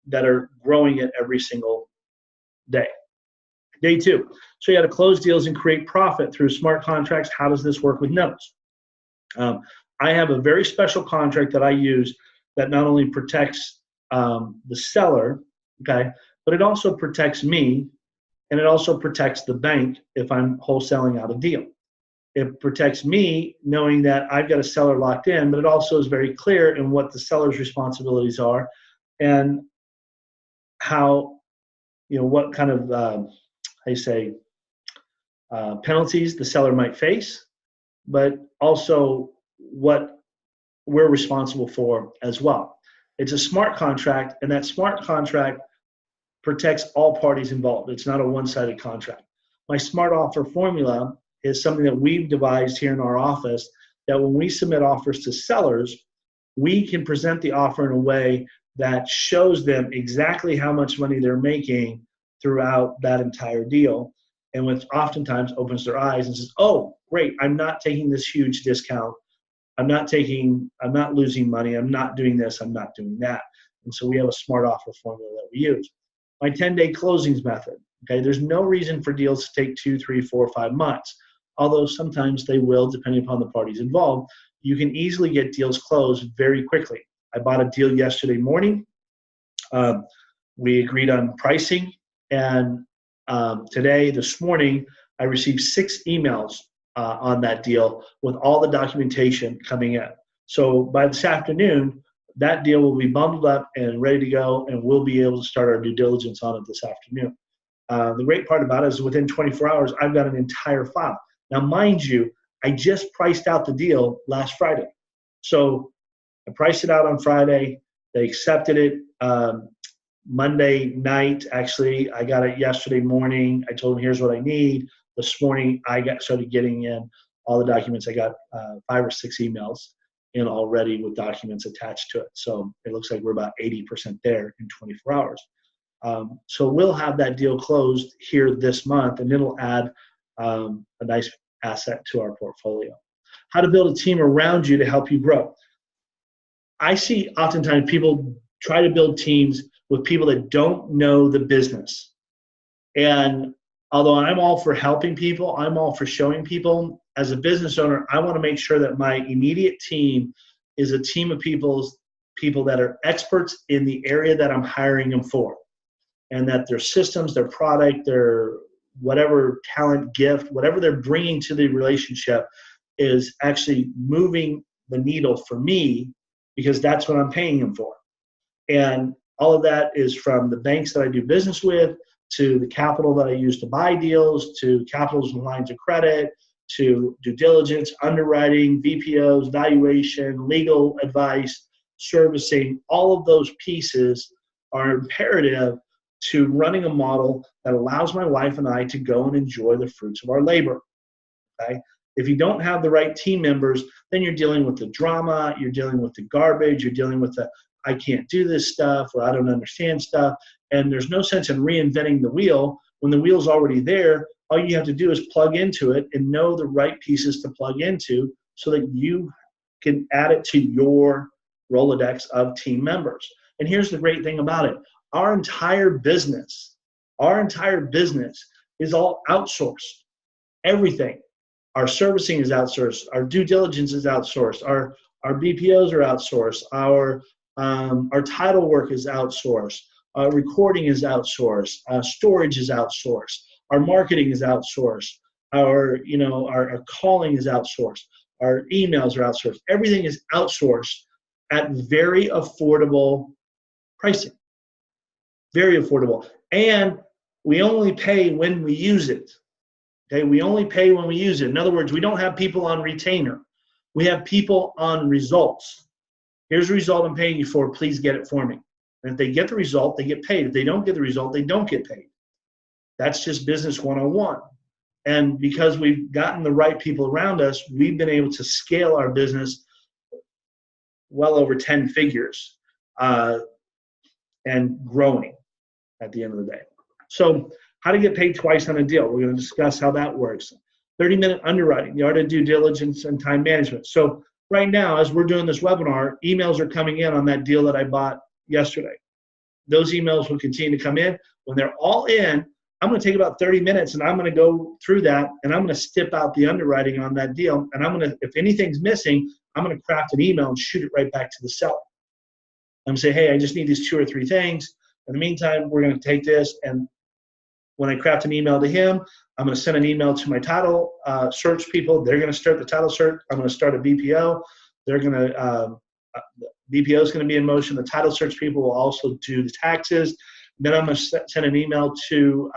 [SPEAKER 1] that are growing it every single day. Day two, show you how to close deals and create profit through smart contracts. How does this work with notes? I have a very special contract that I use that not only protects the seller, okay, but it also protects me, and it also protects the bank if I'm wholesaling out a deal. It protects me knowing that I've got a seller locked in, but it also is very clear in what the seller's responsibilities are and how, what kind of, penalties the seller might face, but also what we're responsible for as well. It's a smart contract, and that smart contract protects all parties involved. It's not a one-sided contract. My smart offer formula is something that we've devised here in our office that when we submit offers to sellers, we can present the offer in a way that shows them exactly how much money they're making throughout that entire deal, and which oftentimes opens their eyes and says, oh, great, I'm not taking this huge discount. I'm not losing money. I'm not doing this. I'm not doing that. And so we have a smart offer formula that we use. My 10-day closings method. Okay, there's no reason for deals to take 2, 3, 4, 5 months, although sometimes they will, depending upon the parties involved. You can easily get deals closed very quickly. I bought a deal yesterday morning. We agreed on pricing, and this morning, I received 6 emails on that deal with all the documentation coming in. So by this afternoon, that deal will be bundled up and ready to go, and we'll be able to start our due diligence on it this afternoon. The great part about it is within 24 hours, I've got an entire file. Now, mind you, I just priced out the deal last Friday. So I priced it out on Friday. They accepted it Monday night. Actually, I got it yesterday morning. I told them, here's what I need. This morning, I started getting in all the documents. I got 5 or 6 emails in already with documents attached to it. So it looks like we're about 80% there in 24 hours. So we'll have that deal closed here this month, and it'll add a nice asset to our portfolio. How to build a team around you to help you grow. I see oftentimes people try to build teams with people that don't know the business. And although I'm all for helping people, I'm all for showing people. As a business owner, I want to make sure that my immediate team is a team of people that are experts in the area that I'm hiring them for, and that their systems, their product, their whatever talent, gift, whatever they're bringing to the relationship is actually moving the needle for me, because that's what I'm paying them for. And all of that is from the banks that I do business with, to the capital that I use to buy deals, to capitals and lines of credit, to due diligence, underwriting, VPOs, valuation, legal advice, servicing. All of those pieces are imperative to running a model that allows my wife and I to go and enjoy the fruits of our labor. Okay? If you don't have the right team members, then you're dealing with the drama, you're dealing with the garbage, you're dealing with the I can't do this stuff, or I don't understand stuff. And there's no sense in reinventing the wheel when the wheel's already there. All you have to do is plug into it and know the right pieces to plug into so that you can add it to your Rolodex of team members. And here's the great thing about it. Our entire business is all outsourced. Everything. Our servicing is outsourced. Our due diligence is outsourced. Our BPOs are outsourced. Our title work is outsourced. Recording is outsourced. Storage is outsourced. Our marketing is outsourced. Our calling is outsourced. Our emails are outsourced. Everything is outsourced at very affordable pricing. Very affordable. And we only pay when we use it. Okay, we only pay when we use it. In other words, we don't have people on retainer. We have people on results. Here's the result I'm paying you for. Please get it for me. And if they get the result, they get paid. If they don't get the result, they don't get paid. That's just business 101. And because we've gotten the right people around us, we've been able to scale our business well over 10 figures and growing at the end of the day. So how to get paid twice on a deal. We're going to discuss how that works. 30-minute underwriting, the art of due diligence and time management. So right now, as we're doing this webinar, emails are coming in on that deal that I bought yesterday. Those emails will continue to come in. When they're all in, I'm going to take about 30 minutes and I'm going to go through that and I'm going to stip out the underwriting on that deal. And I'm going to, if anything's missing, I'm going to craft an email and shoot it right back to the seller. I'm going to say, hey, I just need these 2 or 3 things. In the meantime, we're going to take this, and when I craft an email to him, I'm going to send an email to my title search people. They're going to start the title search. I'm going to start a BPO. They're going to BPO is going to be in motion. The title search people will also do the taxes. Then I'm going to send an email to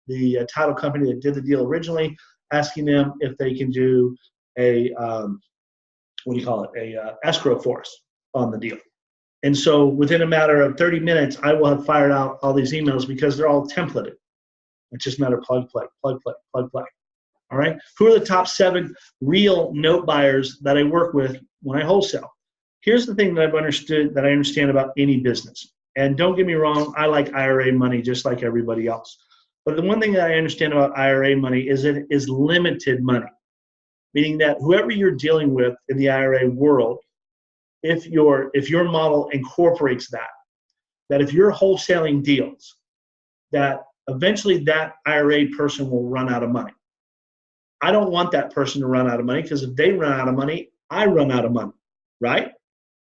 [SPEAKER 1] the title company that did the deal originally, asking them if they can do a escrow for us on the deal. And so within a matter of 30 minutes, I will have fired out all these emails because they're all templated. It's just a matter of plug, play. All right? Who are the top 7 real note buyers that I work with when I wholesale? Here's the thing that I understand about any business. And don't get me wrong, I like IRA money just like everybody else. But the one thing that I understand about IRA money is it is limited money, meaning that whoever you're dealing with in the IRA world, if your model incorporates that if you're wholesaling deals, that eventually that IRA person will run out of money. I don't want that person to run out of money, because if they run out of money, I run out of money, right?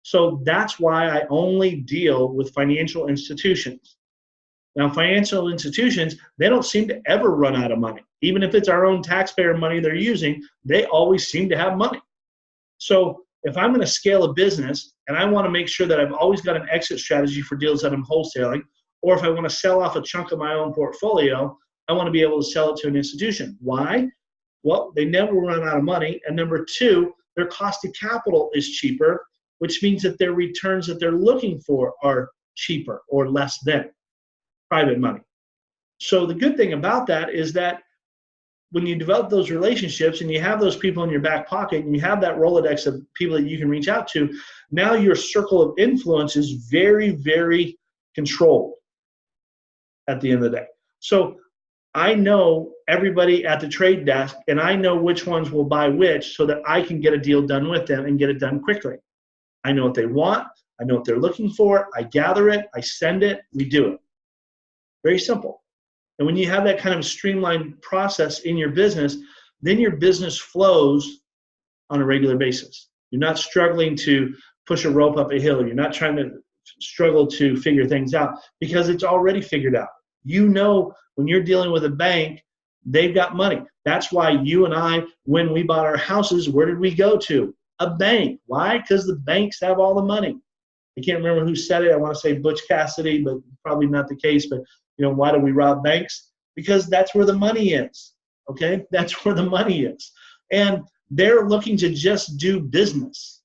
[SPEAKER 1] So that's why I only deal with financial institutions. Now, financial institutions, they don't seem to ever run out of money. Even if it's our own taxpayer money they're using, they always seem to have money. So if I'm going to scale a business and I want to make sure that I've always got an exit strategy for deals that I'm wholesaling, or if I want to sell off a chunk of my own portfolio, I want to be able to sell it to an institution. Why? Well, they never run out of money. And number 2, their cost of capital is cheaper, which means that their returns that they're looking for are cheaper or less than private money. So the good thing about that is that when you develop those relationships and you have those people in your back pocket and you have that Rolodex of people that you can reach out to, now your circle of influence is very, very controlled at the end of the day. So I know everybody at the trade desk, and I know which ones will buy which, so that I can get a deal done with them and get it done quickly. I know what they want. I know what they're looking for. I gather it. I send it. We do it. Very simple. And when you have that kind of streamlined process in your business, then your business flows on a regular basis. You're not struggling to push a rope up a hill. You're not trying to struggle to figure things out because it's already figured out. You know, when you're dealing with a bank, they've got money. That's why you and I, when we bought our houses, where did we go to? A bank. Why? Because the banks have all the money. I can't remember who said it. I want to say Butch Cassidy, but probably not the case. But, why do we rob banks? Because that's where the money is. Okay? That's where the money is. And they're looking to just do business.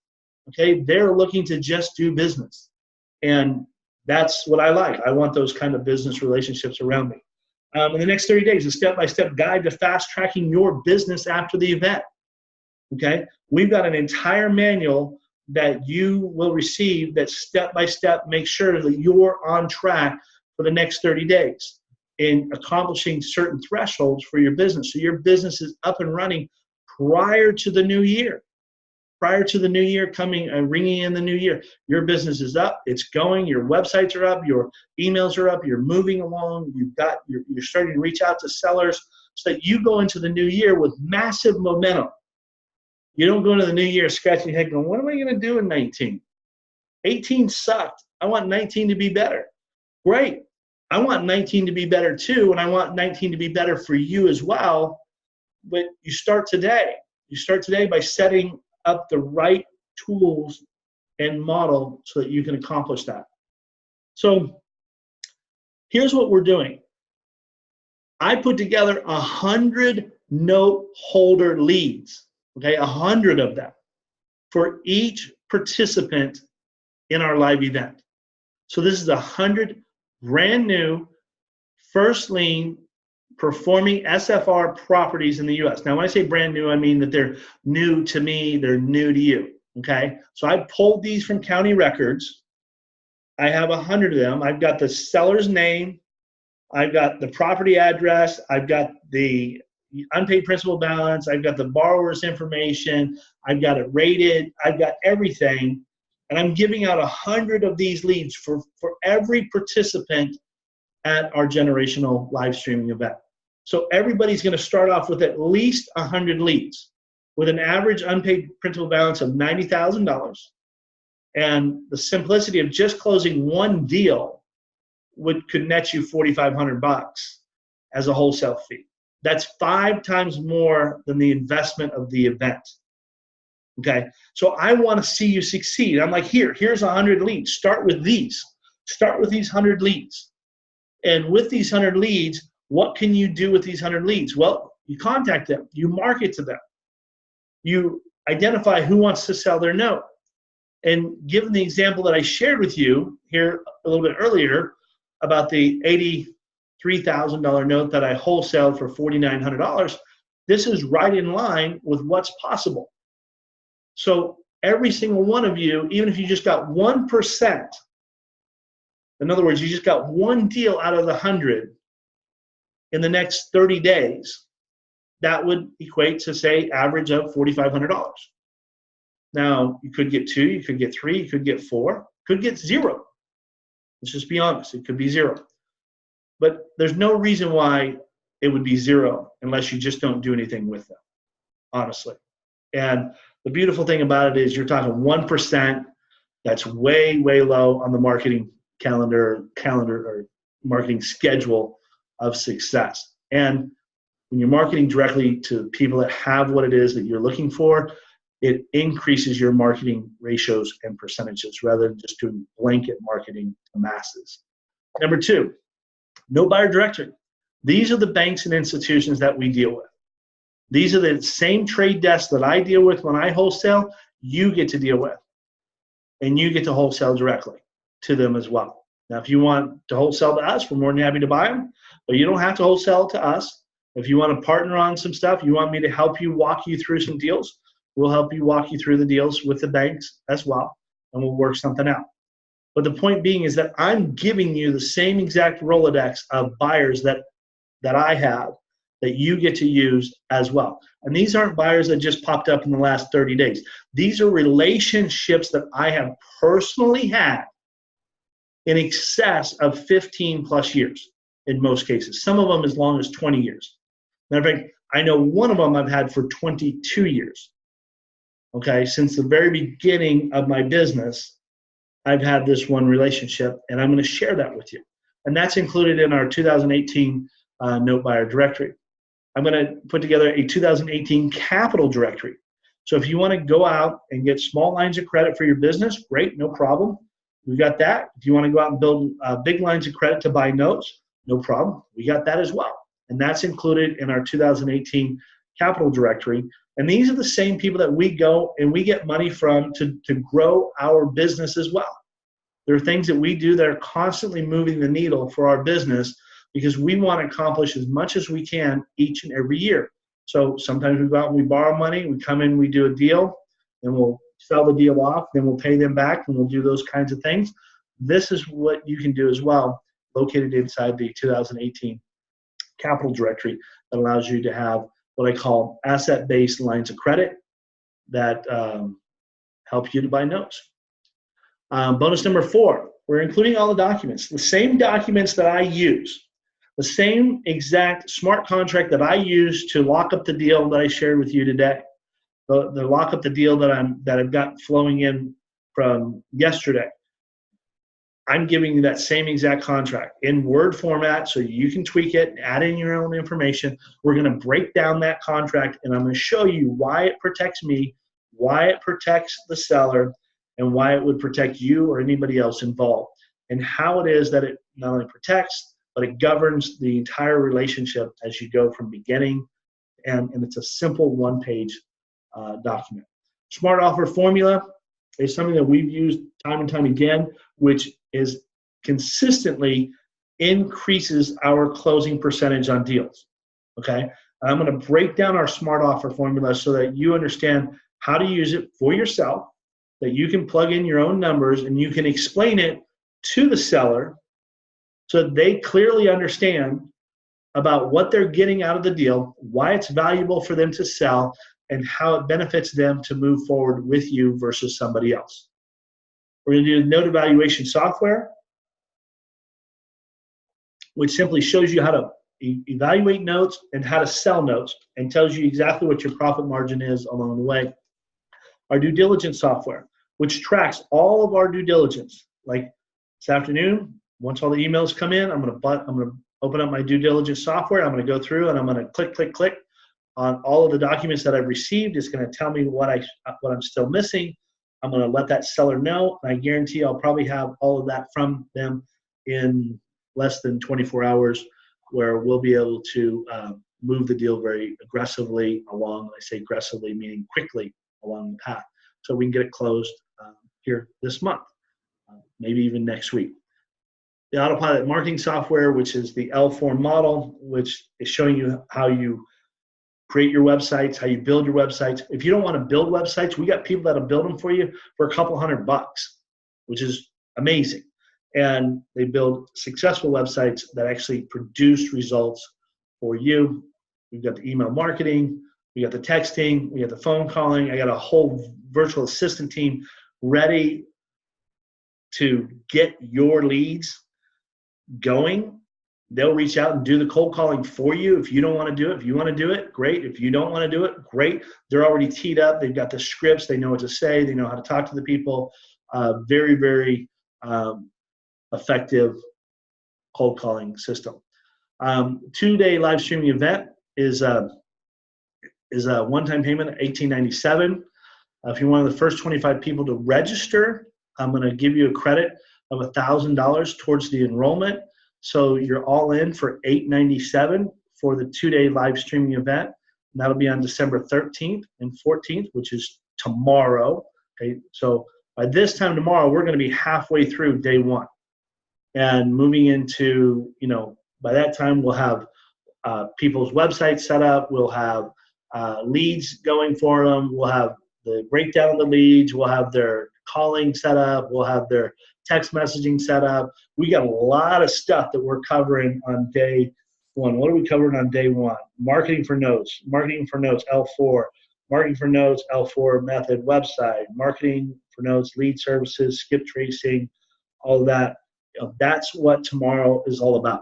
[SPEAKER 1] Okay? They're looking to just do business. And that's what I like. I want those kind of business relationships around me. In the next 30 days, a step-by-step guide to fast-tracking your business after the event. Okay? We've got an entire manual that you will receive that step-by-step makes sure that you're on track for the next 30 days in accomplishing certain thresholds for your business. So your business is up and running prior to the new year. Prior to the new year coming and ringing in the new year, your business is up, it's going, your websites are up, your emails are up, you're moving along, you're starting to reach out to sellers so that you go into the new year with massive momentum. You don't go into the new year scratching your head going, what am I going to do in 19? 18 sucked. I want 19 to be better. Great. I want 19 to be better too, and I want 19 to be better for you as well. But you start today. You start today by setting up the right tools and model so that you can accomplish that. So here's what we're doing. I put together 100 note holder leads, okay, 100 of them for each participant in our live event. So this is 100 brand new first lien performing SFR properties in the U.S. Now, when I say brand new, I mean that they're new to me, they're new to you, okay? So I pulled these from county records. I have 100 of them. I've got the seller's name, I've got the property address, I've got the unpaid principal balance, I've got the borrower's information, I've got it rated, I've got everything, and I'm giving out 100 of these leads for every participant at our generational live streaming event. So everybody's going to start off with at least 100 leads with an average unpaid principal balance of $90,000. And the simplicity of just closing one deal could net you $4,500 as a wholesale fee. That's 5 times more than the investment of the event. Okay, so I want to see you succeed. I'm like, here's 100 leads. Start with these. Start with these 100 leads. And with these 100 leads, what can you do with these 100 leads? Well, you contact them. You market to them. You identify who wants to sell their note. And given the example that I shared with you here a little bit earlier about the $83,000 note that I wholesaled for $4,900, this is right in line with what's possible. So every single one of you, even if you just got 1%, in other words, you just got one deal out of the 100 in the next 30 days, that would equate to, say, average of $4,500. Now, you could get 2, you could get 3, you could get 4, could get 0. Let's just be honest, it could be 0. But there's no reason why it would be 0 unless you just don't do anything with them, honestly. And the beautiful thing about it is you're talking 1%. That's way, way low on the marketing calendar or marketing schedule of success. And when you're marketing directly to people that have what it is that you're looking for, it increases your marketing ratios and percentages rather than just doing blanket marketing to masses. Number 2, no buyer directory. These are the banks and institutions that we deal with. These are the same trade desks that I deal with when I wholesale, you get to deal with. And you get to wholesale directly to them as well. Now, if you want to wholesale to us, we're more than happy to buy them, but you don't have to wholesale to us. If you want to partner on some stuff, you want me to help you walk you through some deals, we'll help you walk you through the deals with the banks as well, and we'll work something out. But the point being is that I'm giving you the same exact Rolodex of buyers that I have that you get to use as well. And these aren't buyers that just popped up in the last 30 days. These are relationships that I have personally had in excess of 15 plus years. in most cases. Some of them as long as 20 years. Matter of fact, I know one of them I've had for 22 years. Okay, since the very beginning of my business, I've had this one relationship, and I'm going to share that with you. And that's included in our 2018 note buyer directory. I'm going to put together a 2018 capital directory. So if you want to go out and get small lines of credit for your business, great, no problem. We've got that. If you want to go out and build big lines of credit to buy notes, no problem. We got that as well. And that's included in our 2018 capital directory. And these are the same people that we go and we get money from to grow our business as well. There are things that we do that are constantly moving the needle for our business because we want to accomplish as much as we can each and every year. So sometimes we go out and we borrow money, we come in, we do a deal, and we'll sell the deal off, then we'll pay them back, and we'll do those kinds of things. This is what you can do as well, located inside the 2018 capital directory that allows you to have what I call asset-based lines of credit that help you to buy notes. Bonus number 4, we're including all the documents, the same documents that I use, the same exact smart contract that I use to lock up the deal that I shared with you today, the lock up the deal that I've got flowing in from yesterday. I'm giving you that same exact contract in Word format so you can tweak it, add in your own information. We're going to break down that contract, and I'm going to show you why it protects me, why it protects the seller, and why it would protect you or anybody else involved, and how it is that it not only protects, but it governs the entire relationship as you go from beginning, and it's a simple one-page document. Smart offer formula is something that we've used time and time again, which is consistently increases our closing percentage on deals, okay? And I'm going to break down our smart offer formula so that you understand how to use it for yourself, that you can plug in your own numbers and you can explain it to the seller so that they clearly understand about what they're getting out of the deal, why it's valuable for them to sell, and how it benefits them to move forward with you versus somebody else. We're going to do note evaluation software, which simply shows you how to evaluate notes and how to sell notes and tells you exactly what your profit margin is along the way. Our due diligence software, which tracks all of our due diligence. Like this afternoon, once all the emails come in, I'm going to open up my due diligence software. I'm going to go through and I'm going to click on all of the documents that I've received. It's going to tell me what I'm still missing. I'm going to let that seller know, and I guarantee I'll probably have all of that from them in less than 24 hours, where we'll be able to move the deal very aggressively along. I say aggressively, meaning quickly along the path, so we can get it closed here this month, maybe even next week. The autopilot marketing software, which is the L4 model, which is showing you how you create your websites, how you build your websites. If you don't want to build websites, we got people that'll build them for you for a couple $100, which is amazing. And they build successful websites that actually produce results for you. We've got the email marketing, we got the texting, we got the phone calling. I got a whole virtual assistant team ready to get your leads going. They'll reach out and do the cold calling for you. If you don't want to do it, if you want to do it, great. If you don't want to do it, great. They're already teed up. They've got the scripts. They know what to say. They know how to talk to the people. Very, very effective cold calling system. 2-day live streaming event is a one-time payment of $18.97. If you're one of the first 25 people to register, I'm going to give you a credit of $1,000 towards the enrollment. So you're all in for $897 for the 2-day live streaming event. And that'll be on December 13th and 14th, which is tomorrow. Okay, so by this time tomorrow, we're going to be halfway through day 1. And moving into, by that time, we'll have people's websites set up. We'll have leads going for them. We'll have the breakdown of the leads. We'll have their calling set up. We'll have their text messaging set up. We got a lot of stuff that we're covering on day 1. What are we covering on day 1? Marketing for notes, L4, marketing for notes, L4 method, website, marketing for notes, lead services, skip tracing, all of that. That's what tomorrow is all about.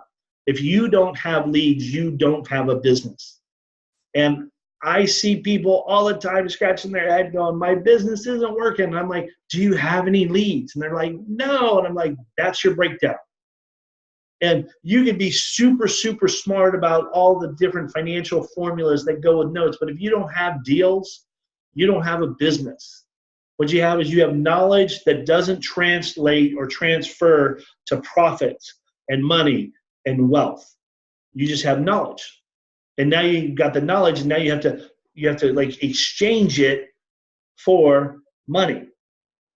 [SPEAKER 1] If you don't have leads, you don't have a business. And I see people all the time scratching their head going, my business isn't working. And I'm like, do you have any leads? And they're like, no. And I'm like, that's your breakdown. And you can be super, super smart about all the different financial formulas that go with notes. But if you don't have deals, you don't have a business. What you have is you have knowledge that doesn't translate or transfer to profits and money and wealth. You just have knowledge. And now you've got the knowledge, and now you have to like exchange it for money.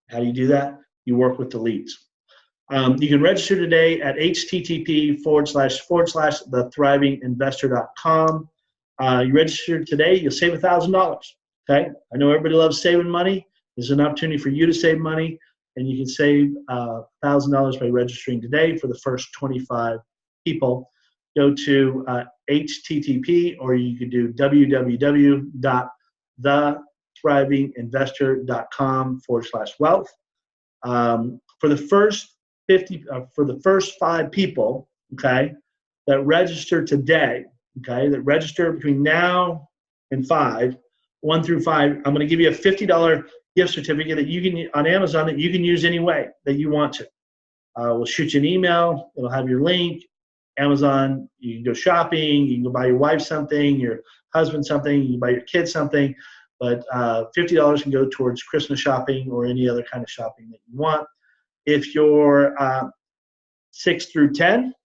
[SPEAKER 1] How do you do that? You work with the leads. You can register today at http://thethrivinginvestor.com. You register today, you'll save $1,000. Okay? I know everybody loves saving money. There's an opportunity for you to save money, and you can save $1,000 by registering today for the first 25 people. Go to http, or you can do www.thethriving.investor.com/wealth. For the first 5 people, okay, that register today, okay, that register between now and 1 through 5, I'm going to give you a $50 gift certificate that you can on Amazon that you can use any way that you want to. We'll shoot you an email. It'll have your link. Amazon, you can go shopping, you can go buy your wife something, your husband something, you can buy your kids something, but $50 can go towards Christmas shopping or any other kind of shopping that you want. If you're 6 through 10,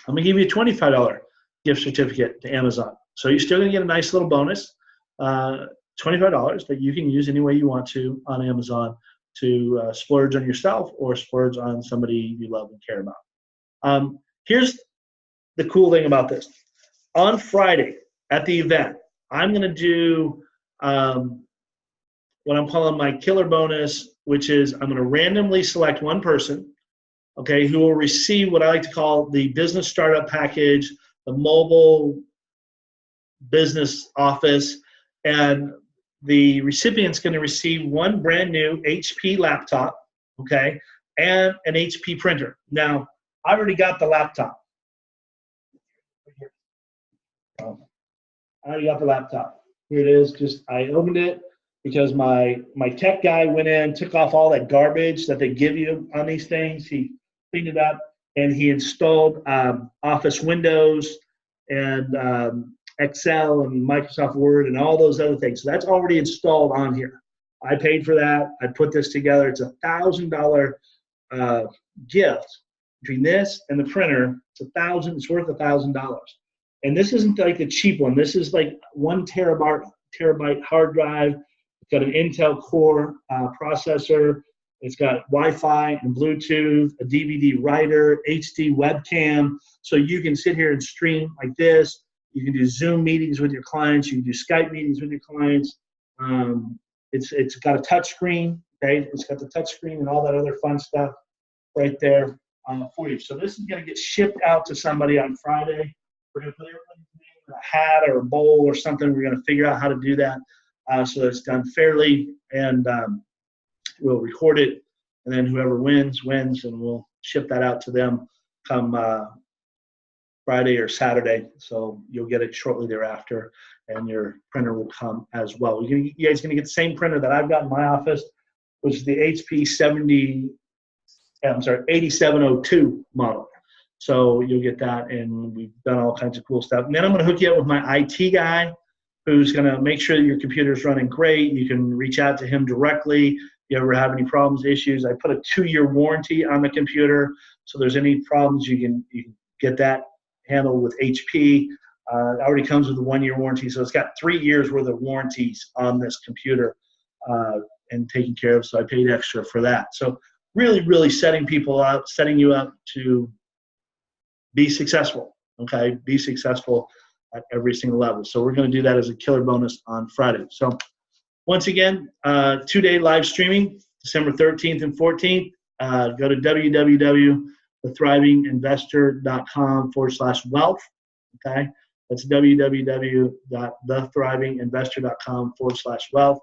[SPEAKER 1] I'm going to give you a $25 gift certificate to Amazon. So you're still going to get a nice little bonus, $25 that you can use any way you want to on Amazon to splurge on yourself or splurge on somebody you love and care about. Here's the cool thing about this. On Friday at the event, I'm going to do what I'm calling my killer bonus, which is I'm going to randomly select one person, okay, who will receive what I like to call the business startup package, the mobile business office, and the recipient's going to receive one brand new HP laptop, okay, and an HP printer. Now, I already got the laptop. I already got the laptop. Here it is. Just I opened it because my tech guy went in, took off all that garbage that they give you on these things. He cleaned it up, and he installed Office Windows and Excel and Microsoft Word and all those other things. So that's already installed on here. I paid for that. I put this together. It's a $1,000 gift. Between this and the printer, it's worth $1,000. And this isn't like the cheap one. This is like 1 terabyte hard drive. It's got an Intel Core processor. It's got Wi-Fi and Bluetooth, a DVD writer, HD webcam. So you can sit here and stream like this. You can do Zoom meetings with your clients. You can do Skype meetings with your clients. It's got a touch screen. Okay, it's got the touch screen and all that other fun stuff right there for you. So this is going to get shipped out to somebody on Friday. We're going to put everybody's name in a hat or a bowl or something. We're going to figure out how to do that so that it's done fairly, and we'll record it, and then whoever wins, and we'll ship that out to them come Friday or Saturday. So you'll get it shortly thereafter, and your printer will come as well. You guys are going to get the same printer that I've got in my office, which is the HP 8702 model. So you'll get that, and we've done all kinds of cool stuff. And then I'm going to hook you up with my IT guy who's going to make sure that your computer's running great. You can reach out to him directly if you ever have any problems, issues. I put a 2-year warranty on the computer, so there's any problems, you can get that handled with HP. It already comes with a 1-year warranty, so it's got 3 years worth of warranties on this computer and taken care of, so I paid extra for that. So really, really setting you up to be successful, okay? Be successful at every single level. So we're going to do that as a killer bonus on Friday. So once again, 2-day live streaming, December 13th and 14th. Go to www.thethriving.investor.com/wealth, okay? That's www.thethriving.investor.com/wealth.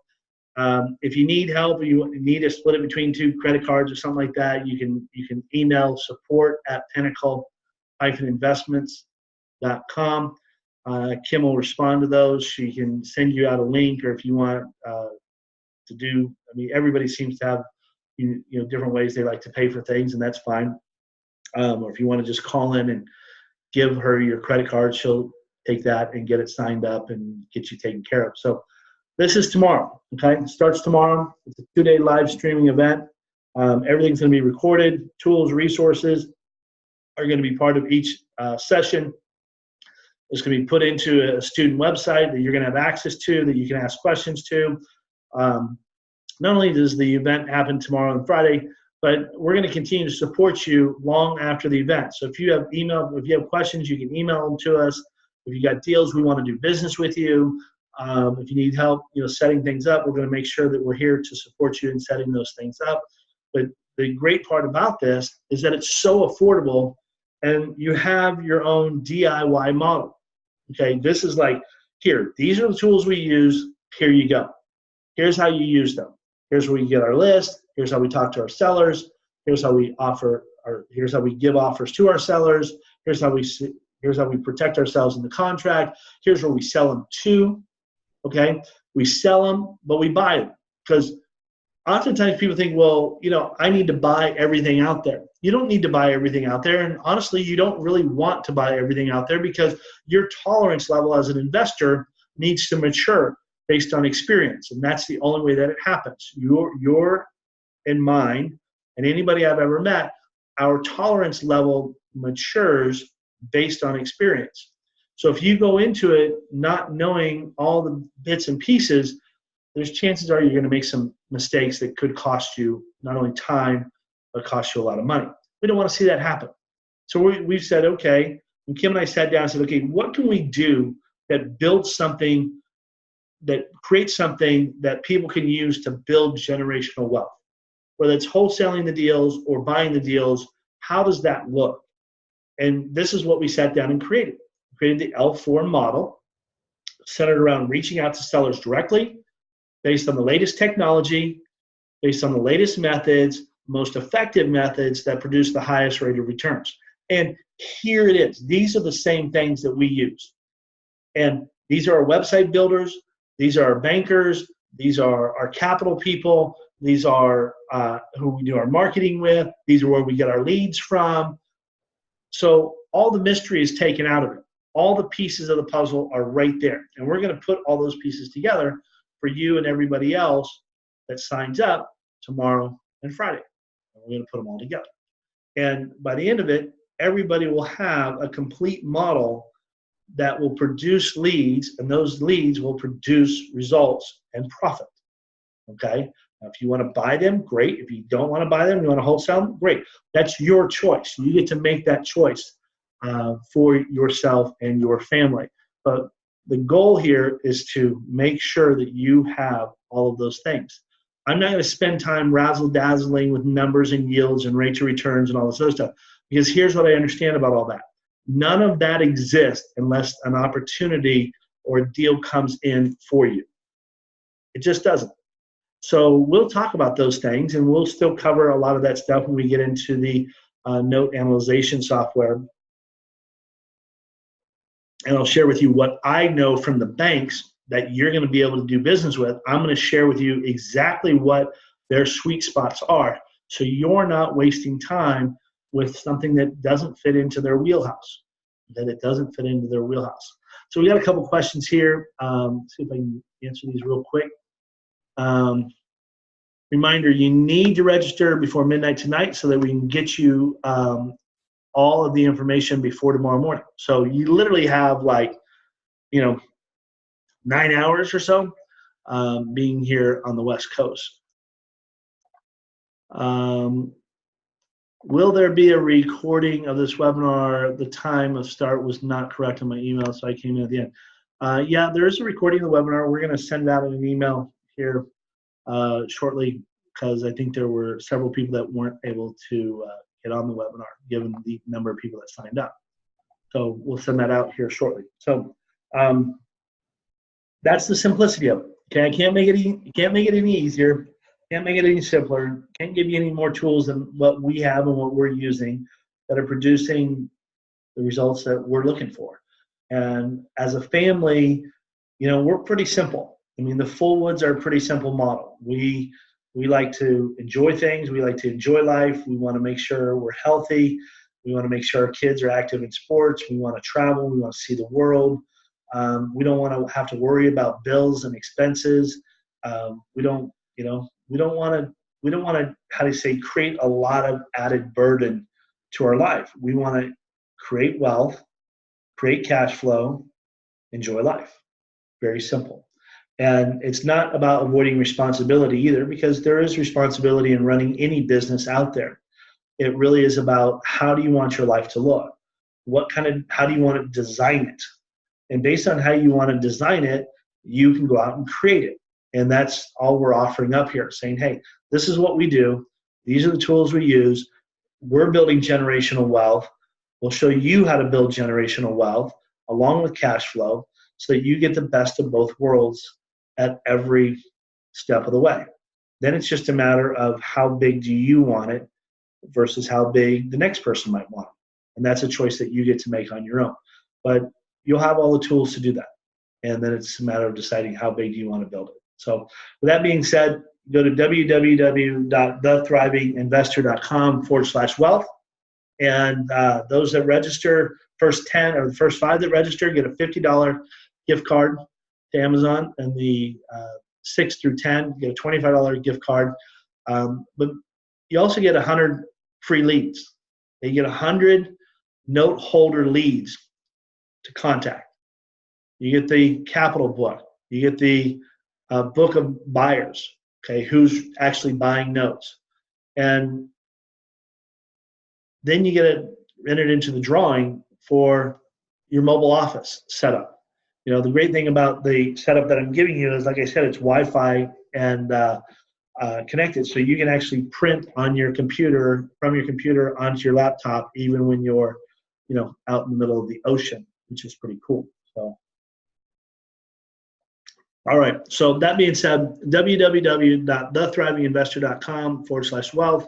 [SPEAKER 1] If you need help, or you need to split it between 2 credit cards or something like that, you can email support@pinnacle investments.com. Kim will respond to those. She can send you out a link, or if you want to do, I mean, everybody seems to have different ways they like to pay for things, and that's fine. Or if you want to just call in and give her your credit card, she'll take that and get it signed up and get you taken care of. So this is tomorrow, okay? It starts tomorrow. It's a 2-day live streaming event. Everything's going to be recorded. Tools, resources are going to be part of each session. It's going to be put into a student website that you're going to have access to, that you can ask questions to. Not only does the event happen tomorrow and Friday, but we're going to continue to support you long after the event. So if you have questions, you can email them to us. If you got deals, we want to do business with you. If you need help, setting things up, we're going to make sure that we're here to support you in setting those things up. But the great part about this is that it's so affordable, and you have your own DIY model. Okay, this is like, here, these are the tools we use. Here you go. Here's how you use them. Here's where we get our list. Here's how we talk to our sellers. Here's how we here's how we give offers to our sellers. Here's how we protect ourselves in the contract. Here's where we sell them to. Okay, we sell them, but we buy them, because oftentimes people think, well, I need to buy everything out there. You don't need to buy everything out there, and honestly, you don't really want to buy everything out there, because your tolerance level as an investor needs to mature based on experience, and that's the only way that it happens. Your and mine, and anybody I've ever met, our tolerance level matures based on experience. So if you go into it not knowing all the bits and pieces, there's chances are you're going to make some mistakes that could cost you not only time, but cost you a lot of money. We don't want to see that happen. So we've said, okay, and Kim and I sat down and said, okay, what can we do that builds something, that creates something that people can use to build generational wealth? Whether it's wholesaling the deals or buying the deals, how does that look? And this is what we sat down and created. We created the L4 model, centered around reaching out to sellers directly, based on the latest technology, based on the latest methods, most effective methods that produce the highest rate of returns. And here it is. These are the same things that we use. And these are our website builders. These are our bankers. These are our capital people. These are who we do our marketing with. These are where we get our leads from. So all the mystery is taken out of it. All the pieces of the puzzle are right there. And we're going to put all those pieces together for you and everybody else that signs up tomorrow and Friday. And we're going to put them all together. And by the end of it, everybody will have a complete model that will produce leads, and those leads will produce results and profit. Okay? Now, if you want to buy them, great. If you don't want to buy them, you want to wholesale them, great. That's your choice. You get to make that choice for yourself and your family. But the goal here is to make sure that you have all of those things. I'm not going to spend time razzle-dazzling with numbers and yields and rates of returns and all this other stuff, because here's what I understand about all that. None of that exists unless an opportunity or a deal comes in for you. It just doesn't. So we'll talk about those things, and we'll still cover a lot of that stuff when we get into the note analyzation software. And I'll share with you what I know from the banks that you're going to be able to do business with. I'm going to share with you exactly what their sweet spots are, so you're not wasting time with something that doesn't fit into their wheelhouse, So we got a couple questions here. See if I can answer these real quick. Reminder, you need to register before midnight tonight so that we can get you all of the information before tomorrow morning. So you literally have 9 hours or so being here on the West Coast. Will there be a recording of this webinar? The time of start was not correct on my email, so I came in at the end. Yeah, there is a recording of the webinar. We're going to send out an email here shortly, because I think there were several people that weren't able to get on the webinar, given the number of people that signed up. So we'll send that out here shortly. So that's the simplicity of it. Okay, I can't make it any easier. Can't make it any simpler. Can't give you any more tools than what we have and what we're using that are producing the results that we're looking for. And as a family, we're pretty simple. I mean, the Fullwoods are a pretty simple model. We like to enjoy things. We like to enjoy life. We want to make sure we're healthy. We want to make sure our kids are active in sports. We want to travel. We want to see the world. We don't want to have to worry about bills and expenses. We don't want to, how do you say, create a lot of added burden to our life. We want to create wealth, create cash flow, enjoy life. Very simple. And it's not about avoiding responsibility either, because there is responsibility in running any business out there. It really is about, how do you want your life to look? How do you want to design it? And based on how you want to design it, you can go out and create it. And that's all we're offering up here, saying, hey, this is what we do. These are the tools we use. We're building generational wealth. We'll show you how to build generational wealth along with cash flow, so that you get the best of both worlds at every step of the way. Then it's just a matter of, how big do you want it versus how big the next person might want it. And that's a choice that you get to make on your own. But you'll have all the tools to do that. And then it's a matter of deciding how big do you want to build it. So with that being said, go to www.thethriving.investor.com/wealth. And those that register, first 10 or the first 5 that register, get a $50 gift card to Amazon. And the 6 through 10 get a $25 gift card. But you also get 100 free leads. You get 100 note holder leads to contact. You get the capital book. You get the book of buyers, okay, who's actually buying notes. And then you get it entered into the drawing for your mobile office setup. The great thing about the setup that I'm giving you is, like I said, it's Wi-Fi and connected, so you can actually print on your computer, from your computer onto your laptop, even when you're, out in the middle of the ocean, which is pretty cool. So, all right. So that being said, www.thethriving.investor.com/wealth.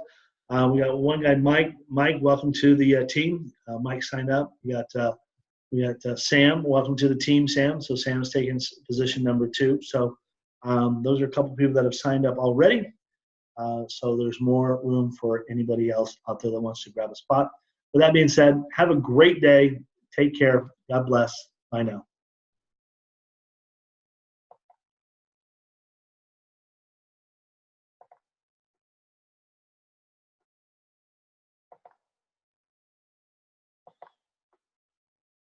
[SPEAKER 1] We got one guy, Mike. Mike, welcome to the team. Mike signed up. We got Sam. Welcome to the team, Sam. So Sam's taking position number 2. So those are a couple of people that have signed up already. So there's more room for anybody else out there that wants to grab a spot. With that being said, have a great day. Take care. God bless. Bye now.